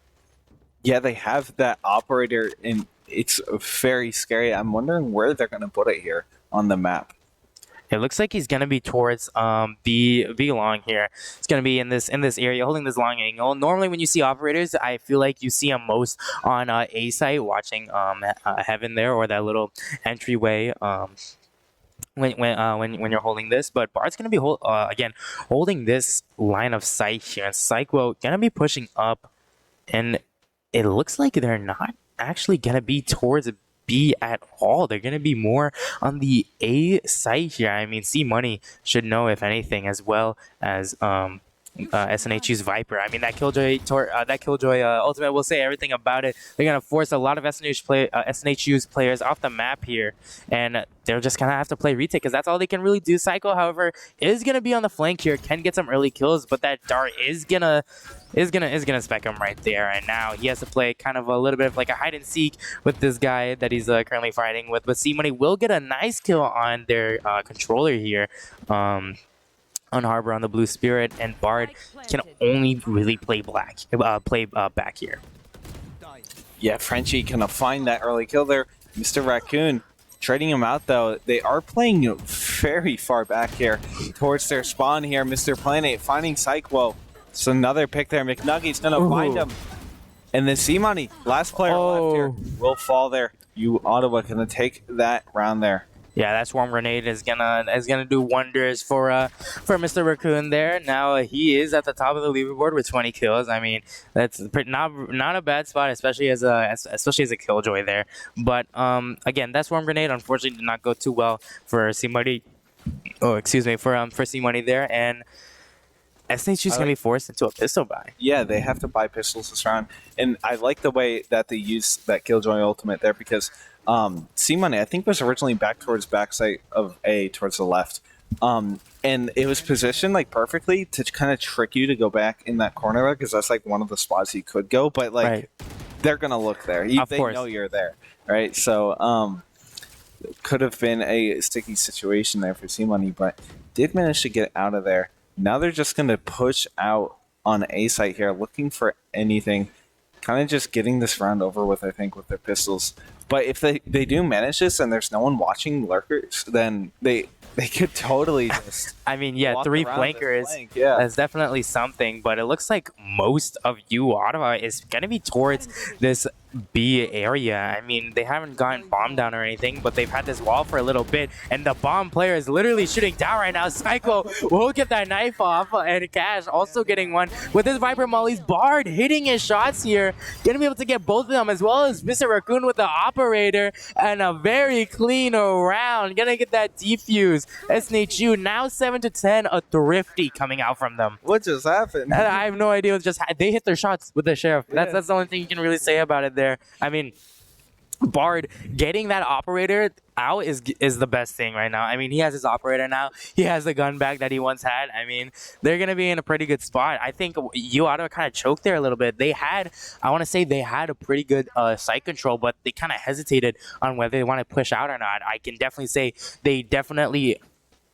Yeah, they have that Operator, and it's very scary. I'm wondering where they're going to put it here on the map. It looks like he's gonna be towards B long here. It's gonna be in this area, holding this long angle. Normally, when you see operators, I feel like you see them most on A site, watching Heaven there, or that little entryway. When you're holding this, but Bard's gonna be holding this line of sight here, and Psycho gonna be pushing up, and it looks like they're not actually gonna be towards B at all. They're going to be more on the A site here. I mean, C Money should know, if anything, as well as SNHU's Viper. I mean, that Killjoy ultimate will say everything about it. They're gonna force a lot of SNHU's players off the map here, and they're just gonna have to play retake because that's all they can really do. Psycho, however, is gonna be on the flank here, can get some early kills, but that dart is gonna spec him right there. And now he has to play kind of a little bit of like a hide and seek with this guy that he's currently fighting with. But C-Money will get a nice kill on their controller here. On Harbor on the Blue Spirit, and Bard can only really play back here. Yeah, Frenchie gonna find that early kill there. Mr. Raccoon trading him out though. They are playing very far back here towards their spawn here. Mr. Planet finding Psycho. It's another pick there. McNugget's gonna find him. And then C-Money, last player left here, will fall there. uOttawa gonna take that round there. Yeah, that swarm grenade is gonna do wonders for Mr. Raccoon there. Now he is at the top of the leaderboard with 20 kills. I mean, that's not a bad spot, especially as a killjoy there. But again, that swarm grenade unfortunately did not go too well for C-Money. Oh, excuse me, for C-Money there, and SNHU is going to be forced into a pistol buy. Yeah, they have to buy pistols this round. And I like the way that they use that Killjoy ultimate there because C-Money, I think, was originally back towards backside of A towards the left. And it was positioned like perfectly to kind of trick you to go back in that corner because that's like one of the spots he could go. But like they're going to look there. They know you're there, right? So could have been a sticky situation there for C-Money, but did manage to get out of there. Now they're just going to push out on A site here, looking for anything. Kind of just getting this round over with, I think, with their pistols. But if they do manage this and there's no one watching lurkers, then they could totally just... I mean, yeah, 3 flankers. That's definitely something. But it looks like most of uOttawa is going to be towards this B area. I mean, they haven't gotten bombed down or anything, but they've had this wall for a little bit, and the bomb player is literally shooting down right now. Psycho will get that knife off, and Cash also getting one with his Viper Molly's. Bard hitting his shots here, gonna be able to get both of them, as well as Mr. Raccoon with the operator, and a very clean round. Gonna get that defuse. SNHU now 7-10, a thrifty coming out from them. What just happened? I have no idea what just they hit their shots with the sheriff. That's the only thing you can really say about it there. I mean, Bard getting that operator out is the best thing right now. I mean, he has his operator now. He has the gun back that he once had. I mean, they're going to be in a pretty good spot. I think uOttawa kind of choked there a little bit. I want to say they had a pretty good site control, but they kind of hesitated on whether they want to push out or not. I can definitely say they definitely...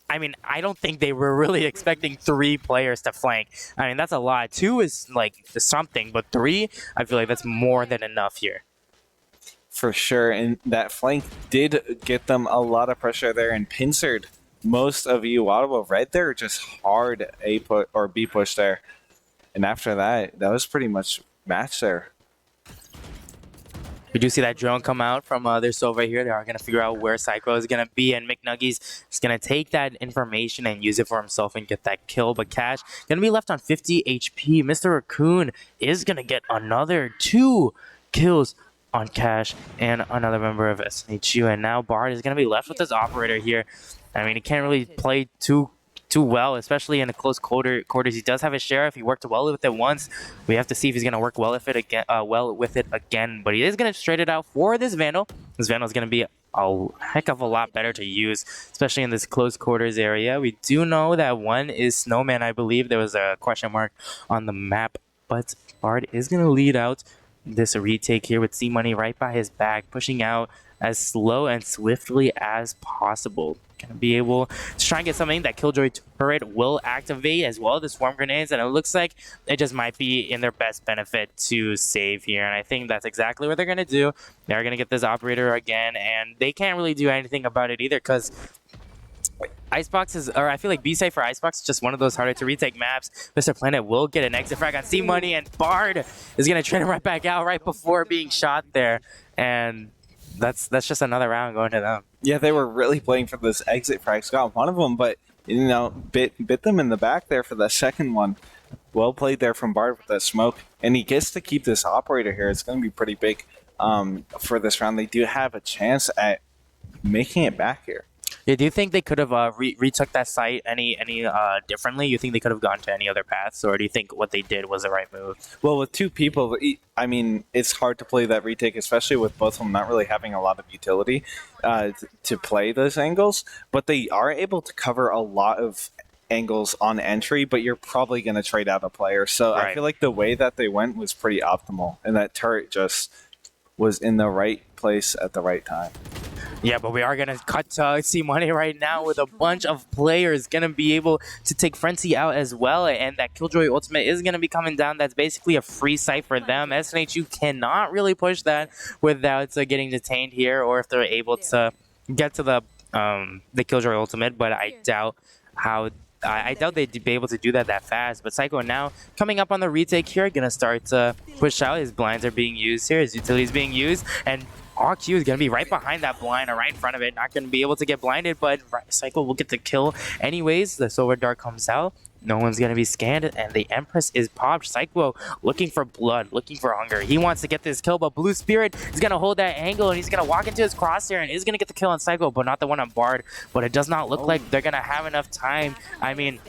I mean, I don't think they were really expecting 3 players to flank. I mean, that's a lot. 2 is like something, but 3, I feel like that's more than enough here. For sure, and that flank did get them a lot of pressure there and pincered most of uOttawa right there, just hard A put or B push there. And after that, that was pretty much match there. We do see that drone come out from their Sova here. They are going to figure out where Psycho is going to be, and McNuggies is going to take that information and use it for himself and get that kill. But Cash going to be left on 50 HP. Mr. Raccoon is going to get another 2 kills on Cash and another member of SNHU. And now Bard is going to be left with his operator here. I mean, he can't really play too well, especially in the close quarters. He does have a sheriff. He worked well with it once. We have to see if he's going to work well with it again. But he is going to straight it out for this Vandal. This Vandal is going to be a heck of a lot better to use, especially in this close quarters area. We do know that one is Snowman, I believe. There was a question mark on the map, but Bard is going to lead out this retake here with C-Money right by his back, pushing out as slow and swiftly as possible. Gonna be able to try and get something. That Killjoy turret will activate, as well as the swarm grenades, and it looks like it just might be in their best benefit to save here, and I think that's exactly what they're gonna do. They're gonna get this operator again, and they can't really do anything about it either, because Icebox is, or I feel like B-side for Icebox is just one of those harder to retake maps. Mr. Planet will get an exit frag on C-Money, and Bard is gonna trade him right back out right before being shot there, and that's just another round going to them. Yeah, they were really playing for this exit frags. Got one of them, but you know, bit them in the back there for the second one. Well played there from Bard with that smoke, and he gets to keep this operator here. It's going to be pretty big for this round. They do have a chance at making it back here. Yeah, do you think they could have retook that site any differently? You think they could have gone to any other paths, or do you think what they did was the right move? Well, with two people, I mean, it's hard to play that retake, especially with both of them not really having a lot of utility to play those angles. But they are able to cover a lot of angles on entry, but you're probably going to trade out a player. So Right. I feel like the way that they went was pretty optimal, and that turret just was in the right place at the right time. Yeah, but we are going to cut to C Money right now with a bunch of players going to be able to take Frenzy out as well. And that Killjoy ultimate is going to be coming down. That's basically a free site for them. SNHU cannot really push that without getting detained here, or if they're able to get to the Killjoy ultimate. But I doubt they'd be able to do that fast. But Psycho now coming up on the retake here, going to start to push out. His blinds are being used here. His utility is being used. And RQ is going to be right behind that blind or right in front of it. Not going to be able to get blinded, but Psycho will get the kill anyways. The Silver Dart comes out. No one's going to be scanned, and the Empress is popped. Psycho looking for blood, looking for hunger. He wants to get this kill, but Blue Spirit is going to hold that angle, and he's going to walk into his crosshair and is going to get the kill on Psycho, but not the one on Bard. But it does not look like they're going to have enough time. I mean,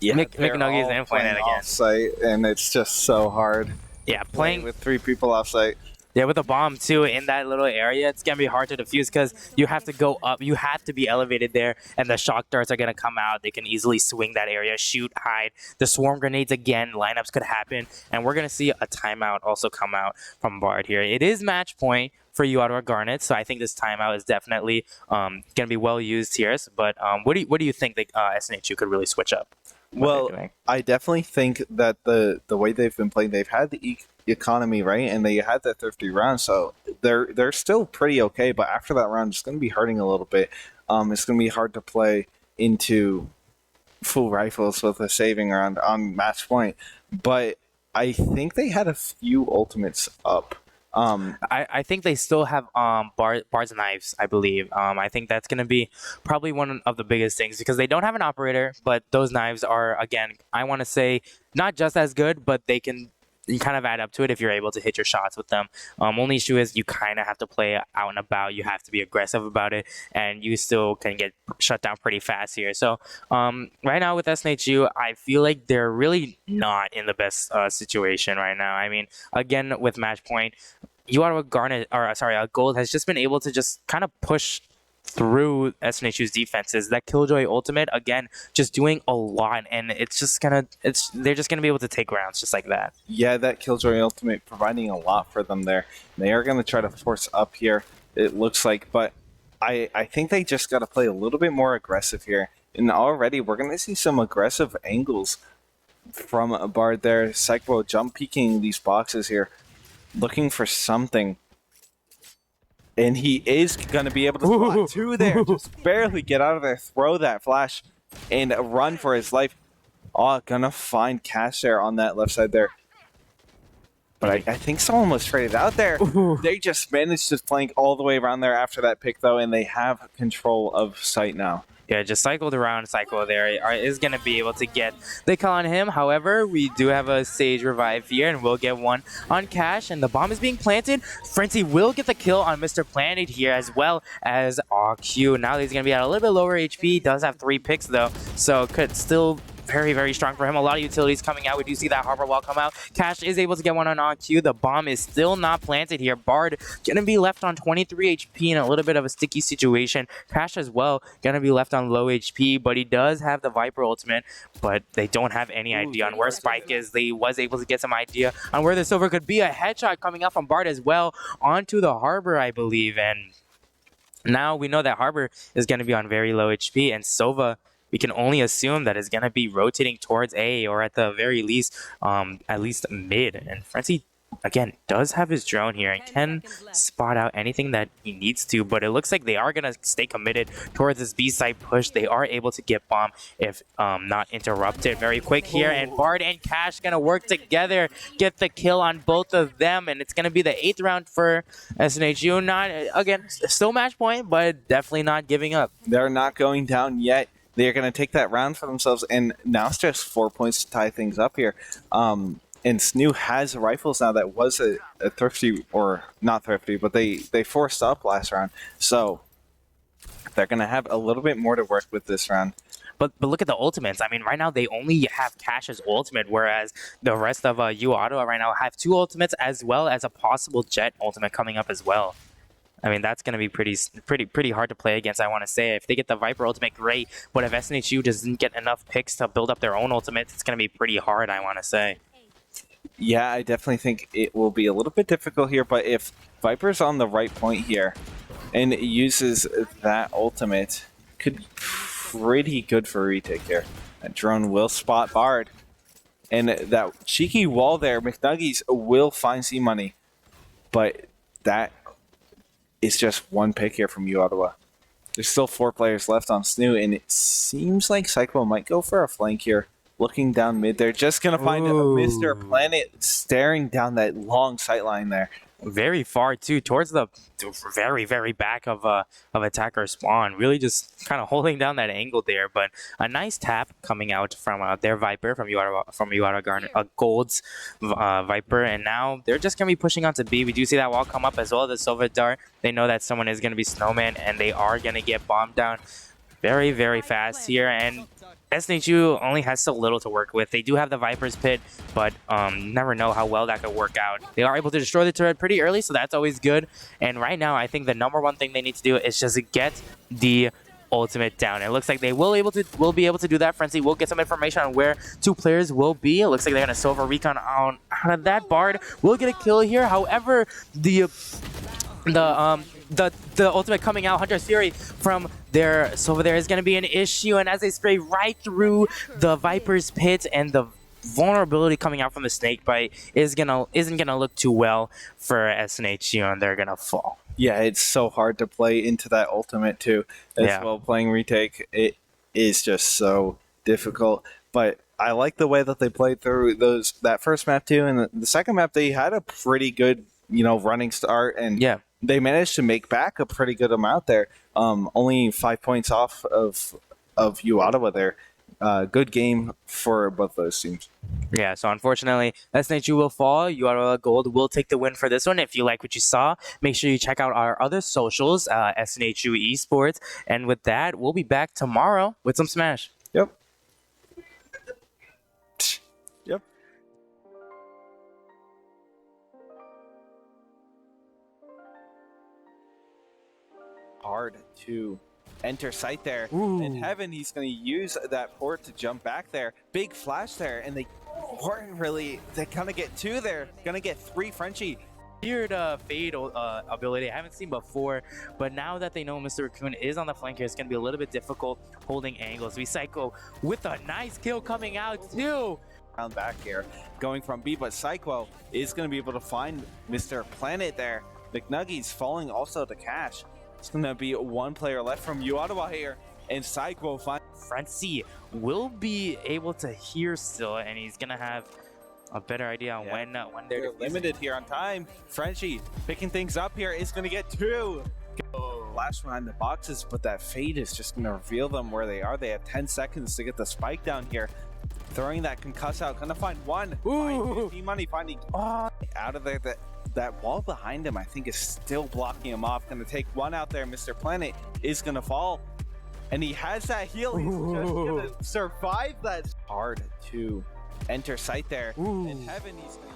Yeah, McNugget is in playing that again. Off-site, and it's just so hard. Yeah, playing with 3 people off-site. Yeah, with a bomb too in that little area, it's gonna be hard to defuse because you have to go up, you have to be elevated there, and the shock darts are gonna come out. They can easily swing that area, shoot, hide. The swarm grenades again, lineups could happen, and we're gonna see a timeout also come out from Bard here. It is match point for uOttawa Garnet, so I think this timeout is definitely gonna be well used here. But what do you think that SNHU could really switch up? Well, I definitely think that the way they've been playing, they've had the economy, right, and they had that thrifty round, so they're still pretty okay. But after that round, it's going to be hurting a little bit. It's going to be hard to play into full rifles with a saving round on match point. But I think they had a few ultimates up. I think they still have Bard's knives, I believe. I think that's going to be probably one of the biggest things because they don't have an operator, but those knives are, again, I want to say not just as good, but you kind of add up to it if you're able to hit your shots with them. Only issue is you kind of have to play out and about. You have to be aggressive about it, and you still can get shut down pretty fast here. So right now with SNHU, I feel like they're really not in the best situation right now. I mean, again, with match point, uOttawa Gold has just been able to just kind of push through SNHU's defenses. That Killjoy ultimate, again, just doing a lot, and they're just gonna be able to take rounds just like that. Yeah, that Killjoy ultimate providing a lot for them there. They are gonna try to force up here, it looks like, but I think they just gotta play a little bit more aggressive here. And already we're gonna see some aggressive angles from a Bard there. Psycho jump peeking these boxes here, looking for something. And he is going to be able to spot 2 there. Just barely get out of there, throw that flash, and run for his life. Oh, gonna find Cash there on that left side there. But I think someone was traded out there. They just managed to flank all the way around there after that pick, though, and they have control of site now. Yeah, just cycled around Psycho there is going to be able to get the kill on him. However, we do have a Sage revive here, and we'll get one on Cash, and the bomb is being planted. Frenzy will get the kill on Mr. Planet here, as well as RQ. Now he's going to be at a little bit lower HP. He does have 3 picks, though, so could still very, very strong for him. A lot of utilities coming out. We do see that Harbor Wall come out. Cash is able to get one on RQ. The bomb is still not planted here. Bard gonna be left on 23 HP in a little bit of a sticky situation. Cash as well gonna be left on low HP, but he does have the Viper ultimate, but they don't have any idea on where Spike is. They was able to get some idea on where the Silver could be. A headshot coming out from Bard as well onto the Harbor, I believe, and now we know that Harbor is going to be on very low HP, and Sova, we can only assume that is going to be rotating towards A, or at the very least, at least mid. And Frenzy, again, does have his drone here and can spot out anything that he needs to, but it looks like they are going to stay committed towards this B side push. They are able to get bomb if not interrupted very quick here, and Bard and Cash going to work together, get the kill on both of them, and it's going to be the 8th round for SNHU. Not, again, still match point, but definitely not giving up. They're not going down yet. They're going to take that round for themselves, and now it's just 4 points to tie things up here. And SNHU has rifles now that was a thrifty, or not thrifty, but they forced up last round. So they're going to have a little bit more to work with this round. But look at the ultimates. I mean, right now they only have Cash's ultimate, whereas the rest of uOttawa right now have 2 ultimates as well as a possible Jet ultimate coming up as well. I mean, that's going to be pretty hard to play against, I want to say. If they get the Viper ultimate, great. But if SNHU doesn't get enough picks to build up their own ultimates, it's going to be pretty hard, I want to say. Yeah, I definitely think it will be a little bit difficult here, but if Viper's on the right point here and uses that ultimate, could be pretty good for a retake here. That drone will spot Bard. And that cheeky wall there, McNuggies will find C-Money. But that is just one pick here from uOttawa. There's still 4 players left on SNHU, and it seems like Cyclo might go for a flank here. Looking down mid there, just going to find Mr. Planet staring down that long sight line there. Very far too, towards the very back of attacker spawn. Really just kind of holding down that angle there, but a nice tap coming out from their Viper from uOttawa Garnet, Gold's Viper, and now they're just gonna be pushing onto B. We do see that wall come up as well. The Silver Dart. They know that someone is gonna be Snowman, and they are gonna get bombed down very fast here, and SNHU only has so little to work with. They do have the Viper's Pit, but never know how well that could work out. They are able to destroy the turret pretty early, so that's always good. And right now, I think the #1 thing they need to do is just get the ultimate down. It looks like they will be able to do that. Frenzy will get some information on where 2 players will be. It looks like they're gonna Silver Recon out of that. Bard will get a kill here. However, the ultimate coming out, Hunter's Fury from there, so over there is going to be an issue, and as they spray right through the Viper's Pit, and the vulnerability coming out from the Snake Bite isn't gonna look too well for SNHU, and they're gonna fall. Yeah, it's so hard to play into that ultimate too. As well, playing retake, it is just so difficult. But I like the way that they played through that first map too, and the second map they had a pretty good running start, and they managed to make back a pretty good amount there. Only 5 points off of uOttawa there. Good game for both those teams. Yeah, so unfortunately, SNHU will fall. uOttawa Gold will take the win for this one. If you like what you saw, make sure you check out our other socials, SNHU Esports. And with that, we'll be back tomorrow with some Smash. Yep. Hard to enter sight there. In Heaven, he's going to use that port to jump back there. Big flash there, and they weren't really, they kind of get 2 there. Going to get 3 Frenchie. Weird fade ability I haven't seen before, but now that they know Mr. Raccoon is on the flank here, it's going to be a little bit difficult holding angles. We Psycho with a nice kill coming out too. Round back here, going from B, but Psycho is going to be able to find Mr. Planet there. McNuggies falling also to Cash. It's going to be 1 player left from uOttawa here, and Psycho finds Frenzy will be able to hear still, and he's going to have a better idea on when they're limited here on time. Frenchie picking things up here is going to get 2. Flash behind the boxes, but that fade is just going to reveal them where they are. They have 10 seconds to get the spike down here. Throwing that concuss out, gonna find 1. Money finding out of there. That wall behind him, I think, is still blocking him off. Gonna take 1 out there. Mr. Planet is gonna fall, and he has that heal. He's just gonna survive that. Hard to enter sight there. In Heaven, he's gonna